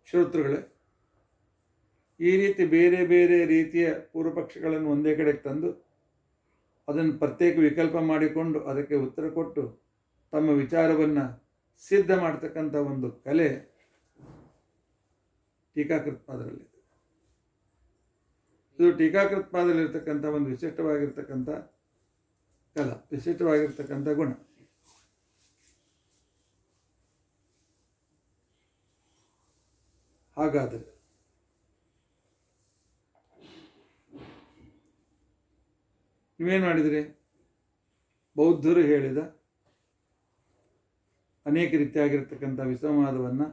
ಶ್ರೋತೃಗಳೇ, ಈ ರೀತಿ ಬೇರೆ ಬೇರೆ ರೀತಿಯ ಪೂರ್ವಪಕ್ಷಗಳನ್ನು ಒಂದೇ ಕಡೆಗೆ ತಂದು ಅದನ್ನು ಪ್ರತ್ಯೇಕ ವಿಕಲ್ಪ ಮಾಡಿಕೊಂಡು ಅದಕ್ಕೆ ಉತ್ತರ ಕೊಟ್ಟು ತಮ್ಮ ವಿಚಾರವನ್ನು ಸಿದ್ಧ ಮಾಡ್ತಕ್ಕಂಥ ಒಂದು ಕಲೆ ಟೀಕಾಕೃತ್ಪಾದರಲ್ಲಿದೆ. ಇದು ಟೀಕಾಕೃತ್ಪಾದರಲ್ಲಿರ್ತಕ್ಕಂಥ ಒಂದು ವಿಶಿಷ್ಟವಾಗಿರ್ತಕ್ಕಂಥ ಕಲಾ, ವಿಶಿಷ್ಟವಾಗಿರ್ತಕ್ಕಂಥ ಗುಣ. ಹಾಗಾದರೆ ನೀವೇನು ಮಾಡಿದ್ರಿ? ಬೌದ್ಧರು ಹೇಳಿದ ಅನೇಕ ರೀತಿಯಾಗಿರ್ತಕ್ಕಂಥ ವಿಸಂವಾದವನ್ನು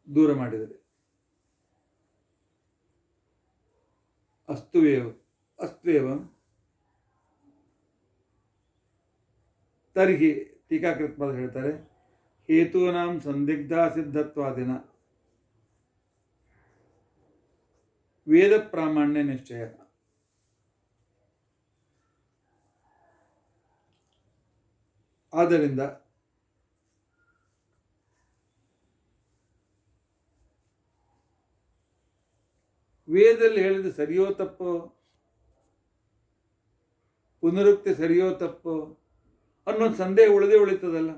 ದೂರ ಮಾಡಿದರೆ. ಅಸ್ತ್ವೇವಂ ತರ್ಹಿ ಟೀಕಾಕೃತ್ಪಾದ ಹೇಳ್ತಾರೆ, ಹೇತೂನಾಂ ಸಂದಿಗ್ಧ ಸಿದ್ಧತ್ವಾದಿನ ವೇದ ಪ್ರಾಮಾಣ್ಯ ನಿಶ್ಚಯ. ಆದ್ದರಿಂದ ವೇದದಲ್ಲಿ ಹೇಳಿದ ಸರಿಯೋ ತಪ್ಪೋ, ಪುನರುಕ್ತಿ ಸರಿಯೋ ತಪ್ಪೋ ಅನ್ನೋದು ಸಂದೇಹ ಉಳಿದೇ ಉಳಿತದಲ್ಲ.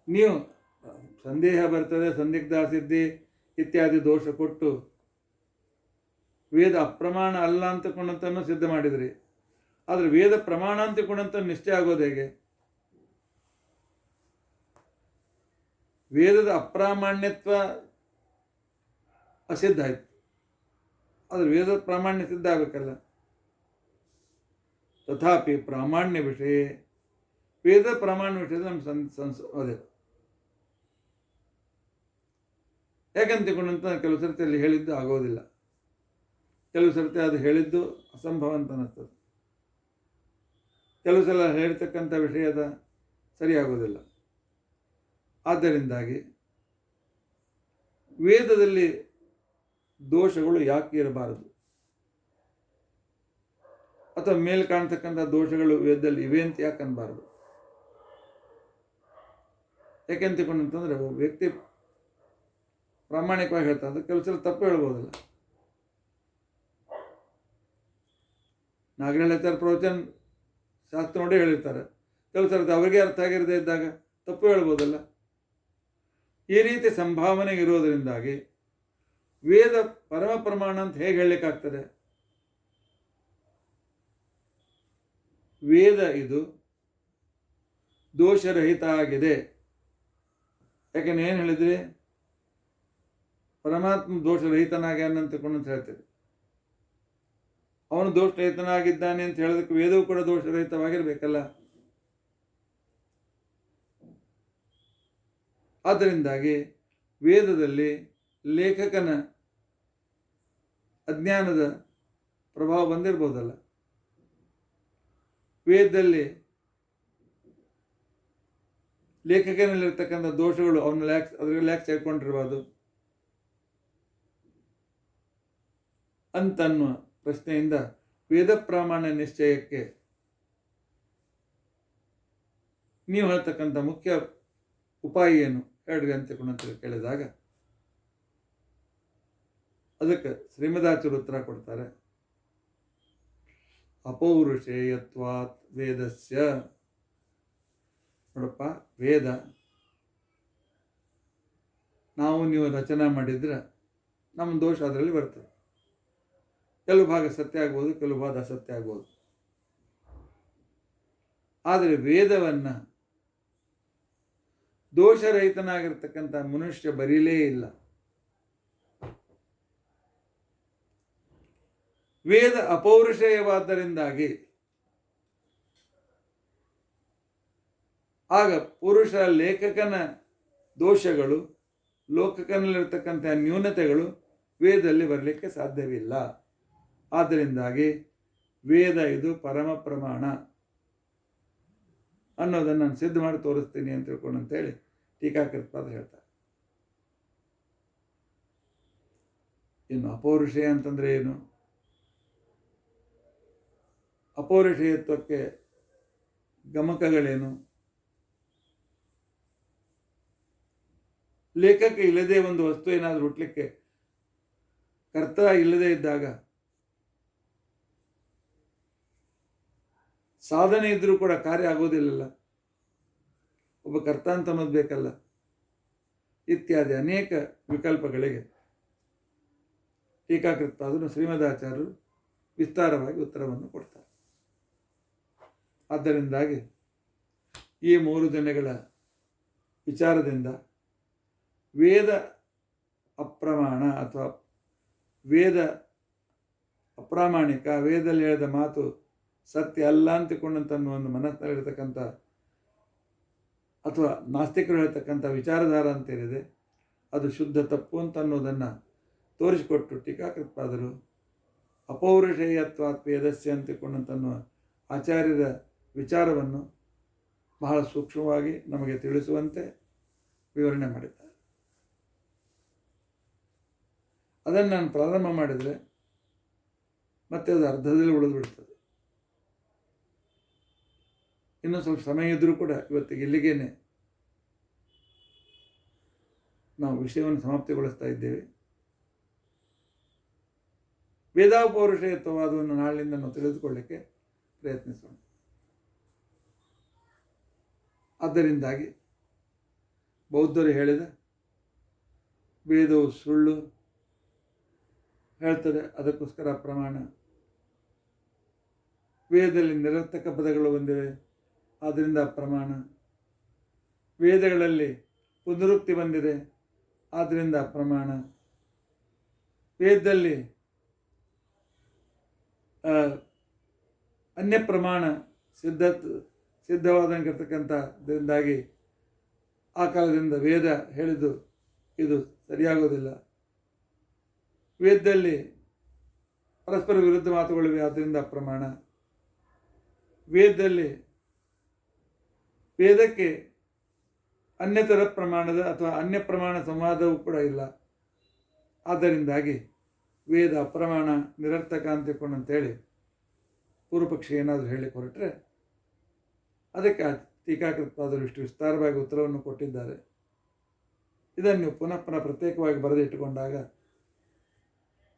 ನೀವು ಸಂದೇಹ ಬರ್ತದೆ, ಸಂದಿಗ್ಧ ಸಿದ್ಧಿ ಇತ್ಯಾದಿ ದೋಷ ಕೊಟ್ಟು ವೇದ ಅಪ್ರಮಾಣ ಅಲ್ಲ ಅಂತಕೊಂಡಂತನ್ನು ಸಿದ್ಧ ಮಾಡಿದ್ರಿ. ಆದರೆ ವೇದ ಪ್ರಮಾಣ ಅಂತಕೊಂಡಂತ ನಿಶ್ಚಯ ಆಗೋದು ಹೇಗೆ? ವೇದದ ಅಪ್ರಾಮಾಣ್ಯತ್ವ ಅಸಿದ್ಧ ಆಯ್ತು, ಆದರೆ ವೇದದ ಪ್ರಾಮಾಣ್ಯ ಸಿದ್ಧ ಆಗಬೇಕಲ್ಲ. ತಥಾಪಿ ಪ್ರಾಮಾಣ್ಯ ವಿಷಯ, ವೇದ ಪ್ರಾಮಾಣ್ಯ ವಿಷಯದ ನಮ್ಮ ಅದೇ ಯಾಕಂತಕೊಂಡಂತ ಕೆಲವು ಸರ್ತಿ ಅಲ್ಲಿ ಹೇಳಿದ್ದು ಆಗೋದಿಲ್ಲ, ಕೆಲವು ಸರ್ತಿ ಅದು ಹೇಳಿದ್ದು ಅಸಂಭವ ಅಂತ ಅನ್ನಿಸ್ತದೆ, ಕೆಲವು ಸಲ ಹೇಳ್ತಕ್ಕಂಥ ವಿಷಯದ ಸರಿಯಾಗೋದಿಲ್ಲ. ಆದ್ದರಿಂದಾಗಿ ವೇದದಲ್ಲಿ ದೋಷಗಳು ಯಾಕೆ ಇರಬಾರದು, ಅಥವಾ ಮೇಲೆ ಕಾಣ್ತಕ್ಕಂಥ ದೋಷಗಳು ವೇದದಲ್ಲಿ ಇವೆ ಅಂತ ಯಾಕೆ ಅನ್ಬಾರದು? ಯಾಕೆಂತಕೊಂಡಂತಂದ್ರೆ ಒಬ್ಬ ವ್ಯಕ್ತಿ ಪ್ರಾಮಾಣಿಕವಾಗಿ ಹೇಳ್ತಾ ಇದ್ದ ಕೆಲವು ಸಲ ತಪ್ಪು ಹೇಳ್ಬೋದಲ್ಲ. ನಾಗರಳ್ಳಿ ಪ್ರವಚನ ಶಾಸ್ತ್ರ ನೋಡಿ ಹೇಳಿರ್ತಾರೆ, ಕೆಲವು ಸಲ ಅವರಿಗೆ ಅರ್ಥ ಆಗಿರದೇ ಇದ್ದಾಗ ತಪ್ಪು ಹೇಳ್ಬೋದಲ್ಲ. ಈ ರೀತಿ ಸಂಭಾವನೆ ಇರೋದರಿಂದಾಗಿ ವೇದ ಪರಮ ಪ್ರಮಾಣ ಅಂತ ಹೇಗೆ ಹೇಳಲಿಕ್ಕಾಗ್ತದೆ? ವೇದ ಇದು ದೋಷರಹಿತ ಆಗಿದೆ. ಯಾಕೆಂದ್ರೆ ಏನು ಹೇಳಿದ್ರಿ? ಪರಮಾತ್ಮ ದೋಷರಹಿತನಾಗ್ಯಾನ ಅಂತ ಹೇಳ್ತೇವೆ. ಅವನು ದೋಷರಹಿತನಾಗಿದ್ದಾನೆ ಅಂತ ಹೇಳೋದಕ್ಕೆ ವೇದವು ಕೂಡ ದೋಷರಹಿತವಾಗಿರ್ಬೇಕಲ್ಲ. ಆದ್ದರಿಂದಾಗಿ ವೇದದಲ್ಲಿ ಲೇಖಕನ ಅಜ್ಞಾನದ ಪ್ರಭಾವ ಬಂದಿರ್ಬೋದಲ್ಲ. ವೇದದಲ್ಲಿ ಲೇಖಕನಲ್ಲಿರ್ತಕ್ಕಂಥ ದೋಷಗಳು ಅವನ್ನ ಅದ್ರಲ್ಲಿ ಯಾಕೆ ಸೇರ್ಕೊಂಡಿರ್ಬೋದು ಅಂತನ್ನುವ ಪ್ರಶ್ನೆಯಿಂದ ವೇದ ಪ್ರಾಮಾಣ್ಯ ನಿಶ್ಚಯಕ್ಕೆ ನೀವು ಹೇಳ್ತಕ್ಕಂಥ ಮುಖ್ಯ ಉಪಾಯ ಏನು ಹೇಳ್ರಿ ಅಂತ ಕೇಳಿದಾಗ ಅದಕ್ಕೆ ಶ್ರೀಮದಾಚಾರ್ಯರು ಉತ್ತರ ಕೊಡ್ತಾರೆ. ಅಪೌರುಷೇಯತ್ವಾತ್ ವೇದಸ್ಯ. ನೋಡಪ್ಪ, ವೇದ ನಾವು ನೀವು ರಚನೆ ಮಾಡಿದ್ರೆ ನಮ್ಮ ದೋಷ ಅದರಲ್ಲಿ ಬರ್ತದೆ. ಕೆಲವು ಭಾಗ ಸತ್ಯ ಆಗ್ಬೋದು, ಕೆಲವು ಭಾಗ ಅಸತ್ಯ ಆಗ್ಬೋದು. ಆದರೆ ವೇದವನ್ನು ದೋಷರಹಿತನಾಗಿರ್ತಕ್ಕಂಥ ಮನುಷ್ಯ ಬರೀಲೇ ಇಲ್ಲ. ವೇದ ಅಪೌರುಷೇಯವಾದ್ದರಿಂದಾಗಿ ಆಗ ಪುರುಷ ಲೇಖಕನ ದೋಷಗಳು ಲೋಕಕನಲ್ಲಿರ್ತಕ್ಕಂಥ ನ್ಯೂನತೆಗಳು ವೇದದಲ್ಲಿ ಬರಲಿಕ್ಕೆ ಸಾಧ್ಯವಿಲ್ಲ. ಆದ್ದರಿಂದಾಗಿ ವೇದ ಇದು ಪರಮ ಪ್ರಮಾಣ ಅನ್ನೋದನ್ನು ನಾನು ಸಿದ್ಧ ಮಾಡಿ ತೋರಿಸ್ತೀನಿ ಅಂತ ತಿಳ್ಕೊಂಡು ಅಂತೇಳಿ ಟೀಕಾಕೃತ್ಪಾದರು ಹೇಳ್ತಾರೆ. ಇನ್ನು ಅಪೌರುಷೇಯ ಅಂತಂದರೆ ಏನು? ಅಪೌರುಷೇಯತ್ವಕ್ಕೆ ಗಮಕಗಳೇನು? ಲೇಖಕ ಇಲ್ಲದೆ ಒಂದು ವಸ್ತು ಏನಾದರೂ ಹುಟ್ಟಲಿಕ್ಕೆ ಕರ್ತ ಇಲ್ಲದೆ ಇದ್ದಾಗ ಸಾಧನೆ ಇದ್ರೂ ಕೂಡ ಕಾರ್ಯ ಆಗೋದಿಲ್ಲಲ್ಲ. ಒಬ್ಬ ಕರ್ತ ಅಂತ ಅನ್ನೋದು ಬೇಕಲ್ಲ. ಇತ್ಯಾದಿ ಅನೇಕ ವಿಕಲ್ಪಗಳಿಗೆ ಟೀಕಾಕೃತ್ಪಾದರು ಶ್ರೀಮದಾಚಾರ್ಯರು ವಿಸ್ತಾರವಾಗಿ ಉತ್ತರವನ್ನು ಕೊಡ್ತಾರೆ. ಆದ್ದರಿಂದಾಗಿ ಈ 3 ದಿನಗಳ ವಿಚಾರದಿಂದ ವೇದ ಅಪ್ರಮಾಣ ಅಥವಾ ವೇದ ಅಪ್ರಾಮಾಣಿಕ, ವೇದದಲ್ಲಿ ಹೇಳಿದ ಮಾತು ಸತ್ಯ ಅಲ್ಲ ಅಂತಿಕೊಂಡಂತನ್ನೋ ಒಂದು ಮನಸ್ಸಿನಲ್ಲಿರ್ತಕ್ಕಂಥ ಅಥವಾ ನಾಸ್ತಿಕರು ಹೇಳ್ತಕ್ಕಂಥ ವಿಚಾರಧಾರ ಅಂತೇನಿದೆ ಅದು ಶುದ್ಧ ತಪ್ಪು ಅಂತ ಅನ್ನೋದನ್ನು ತೋರಿಸಿಕೊಟ್ಟು ಟೀಕಾಕೃತ್ಪಾದರು ಅಪೌರುಷೇಯತ್ವಾತ್ ವೇದಸ್ಯ ಅಂತಿಕೊಂಡಂತನ್ನುವ ಆಚಾರ್ಯರ ವಿಚಾರವನ್ನು ಬಹಳ ಸೂಕ್ಷ್ಮವಾಗಿ ನಮಗೆ ತಿಳಿಸುವಂತೆ ವಿವರಣೆ ಮಾಡಿದ್ದಾರೆ. ಅದನ್ನು ನಾನು ಪ್ರಾರಂಭ ಮಾಡಿದರೆ ಮತ್ತೆ ಅದು ಅರ್ಧದಲ್ಲಿ ಉಳಿದು ಬಿಡ್ತದೆ. ಇನ್ನೂ ಸ್ವಲ್ಪ ಸಮಯ ಇದ್ದರೂ ಕೂಡ ಇವತ್ತಿಗೆ ಇಲ್ಲಿಗೇನೆ ನಾವು ವಿಷಯವನ್ನು ಸಮಾಪ್ತಿಗೊಳಿಸ್ತಾ ಇದ್ದೇವೆ. ವೇದಾಪೌರುಷೇಯತ್ವವಾದವನ್ನು ನಾಳಿನಿಂದ ನಾವು ತಿಳಿದುಕೊಳ್ಳಲಿಕ್ಕೆ ಪ್ರಯತ್ನಿಸೋಣ. ಆದ್ದರಿಂದಾಗಿ ಬೌದ್ಧರು ಹೇಳಿದ ವೇದವು ಸುಳ್ಳು ಹೇಳ್ತದೆ, ಅದಕ್ಕೋಸ್ಕರ ಪ್ರಮಾಣ. ವೇದದಲ್ಲಿ ನಿರರ್ಥಕ ಪದಗಳು ಬಂದಿವೆ, ಆದ್ದರಿಂದ ಪ್ರಮಾಣ. ವೇದಗಳಲ್ಲಿ ಪುನರುಕ್ತಿ ಬಂದಿದೆ, ಆದ್ದರಿಂದ ಪ್ರಮಾಣ. ವೇದದಲ್ಲಿ ಅನ್ಯ ಪ್ರಮಾಣ ಸಿದ್ಧವಾದಂಗಿರ್ತಕ್ಕಂಥದ್ರಿಂದಾಗಿ ಆ ಕಾಲದಿಂದ ವೇದ ಹೇಳಿದ್ದು ಇದು ಸರಿಯಾಗೋದಿಲ್ಲ. ವೇದದಲ್ಲಿ ಪರಸ್ಪರ ವಿರುದ್ಧ ಮಾತುಗಳಿವೆ, ಆದ್ದರಿಂದ ಪ್ರಮಾಣ. ವೇದಕ್ಕೆ ಅನ್ಯತರ ಪ್ರಮಾಣದ ಅಥವಾ ಅನ್ಯ ಪ್ರಮಾಣ ಸಂವಾದವೂ ಕೂಡ ಇಲ್ಲ. ಆದ್ದರಿಂದಾಗಿ ವೇದ ಅಪ್ರಮಾಣ, ನಿರರ್ಥಕ ಅಂತೇಳಿ ಪೂರ್ವಪಕ್ಷಿ ಏನಾದರೂ ಹೇಳಿ ಹೊರಟ್ರೆ ಅದಕ್ಕೆ ಟೀಕಾಕೃತ್ಪಾದರು ಇಷ್ಟು ವಿಸ್ತಾರವಾಗಿ ಉತ್ತರವನ್ನು ಕೊಟ್ಟಿದ್ದಾರೆ. ಇದನ್ನು ನೀವು ಪುನಃ ಪ್ರತ್ಯೇಕವಾಗಿ ಬರೆದಿಟ್ಟುಕೊಂಡಾಗ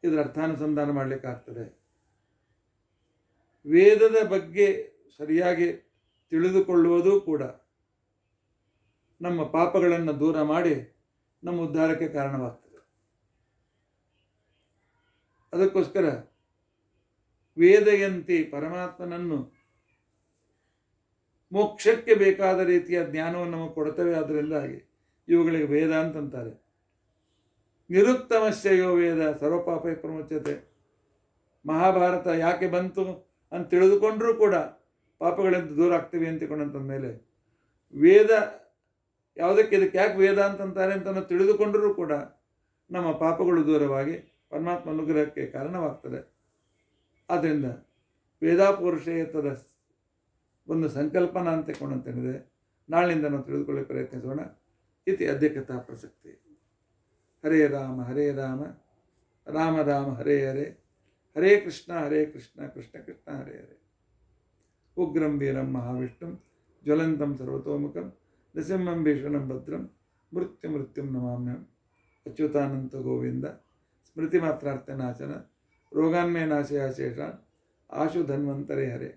ಇದರ ಅರ್ಥಾನುಸಂಧಾನ ಮಾಡಲಿಕ್ಕಾಗ್ತದೆ. ವೇದದ ಬಗ್ಗೆ ಸರಿಯಾಗಿ ತಿಳಿದುಕೊಳ್ಳುವುದೂ ಕೂಡ ನಮ್ಮ ಪಾಪಗಳನ್ನು ದೂರ ಮಾಡಿ ನಮ್ಮ ಉದ್ಧಾರಕ್ಕೆ ಕಾರಣವಾಗ್ತದೆ. ಅದಕ್ಕೋಸ್ಕರ ವೇದಯಂತಿ ಪರಮಾತ್ಮನನ್ನು ಮೋಕ್ಷಕ್ಕೆ ಬೇಕಾದ ರೀತಿಯ ಜ್ಞಾನವನ್ನು ನಮಗೆ ಕೊಡ್ತವೆ. ಆದ್ದರಿಂದಾಗಿ ಇವುಗಳಿಗೆ ವೇದ ಅಂತಂತಾರೆ. ನಿರುತ್ತಮಸ್ಯಯೋ ವೇದ ಸರ್ವಪಾಪ ಪ್ರಮುಚ್ಯತೆ. ಮಹಾಭಾರತ ಯಾಕೆ ಬಂತು ಅಂತ ತಿಳಿದುಕೊಂಡರೂ ಕೂಡ ಪಾಪಗಳಿಂದ ದೂರ ಆಗ್ತೀವಿ ಅಂತಿಕೊಂಡಂತ ಮೇಲೆ ವೇದ ಯಾವುದಕ್ಕೆ ಇದಕ್ಕೆ ಯಾಕೆ ವೇದ ಅಂತಂತಾರೆ ಅಂತ ತಿಳಿದುಕೊಂಡರೂ ಕೂಡ ನಮ್ಮ ಪಾಪಗಳು ದೂರವಾಗಿ ಪರಮಾತ್ಮ ಅನುಗ್ರಹಕ್ಕೆ ಕಾರಣವಾಗ್ತದೆ. ಆದ್ದರಿಂದ ವೇದಾಪೌರುಷೇಯತ್ವದ ಒಂದು ಸಂಕಲ್ಪನ ಅಂತಿಕೊಂಡಂತೇನಿದೆ ನಾಳಿನಿಂದ ನಾವು ತಿಳಿದುಕೊಳ್ಳಿ ಪ್ರಯತ್ನಿಸೋಣ. ಇತಿ ಅಧ್ಯಕ್ಷತಾ ಪ್ರಸಕ್ತಿ. ಹರೇ ರಾಮ ಹರೇ ರಾಮ ರಾಮ ರಾಮ ಹರೇ ಹರೇ ಹರೇ ಕೃಷ್ಣ ಕೃಷ್ಣ ಕೃಷ್ಣ ಹರೇ ಹರೇ. ಉಗ್ರಂ ವೀರಂ ಮಹಾವಿಷ್ಣುಂ ಜ್ವಲಂತಂ ಸರ್ವತೋಮುಖಂ ನೃಸಿಂಹಂ ಭೀಷಣಂ ಭದ್ರಂ ಮೃತ್ಯುಂ ನಮಾಮ್ಯಹಂ. ಅಚ್ಯುತಾನಂತ ಗೋವಿಂದ ಸ್ಮೃತಿ ಮಾತ್ರಾರ್ಥ ನಾಶನ ರೋಗಾನ್ಮೇ ನಾಶಯ ಶೇಷಾನ್ ಆಶು ಧನ್ವಂತರೇ ಹರೇ.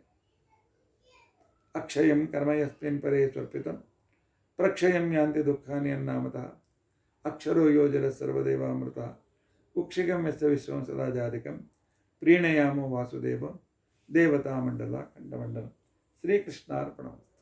ಅಕ್ಷಯಂ ಕರ್ಮಯಸ್ಮಿನ್ ಪರೇ ಸ್ವರ್ಪಿತಂ ಪ್ರಕ್ಷಯಂ ಯಾಂತಿ ದುಃಖಾನಿ ಅನ್ನಾಮತಃ. ಅಕ್ಷರೋ ಯೋಜನ ಸರ್ವದೇವಾಮೃತ ಕುಕ್ಷಿಕಂ ಯಸ್ಯ ವಿಶ್ವಂ ಸದಾ ಜಾರಿಕಂ ಪ್ರೀಣಯಾಮೋ ವಾಸುದೇವಂ ದೇವತಾಮಂಡಲ ಖಂಡಮಂಡಲ. ಶ್ರೀಕೃಷ್ಣಾರ್ಪಣಮಸ್ತು.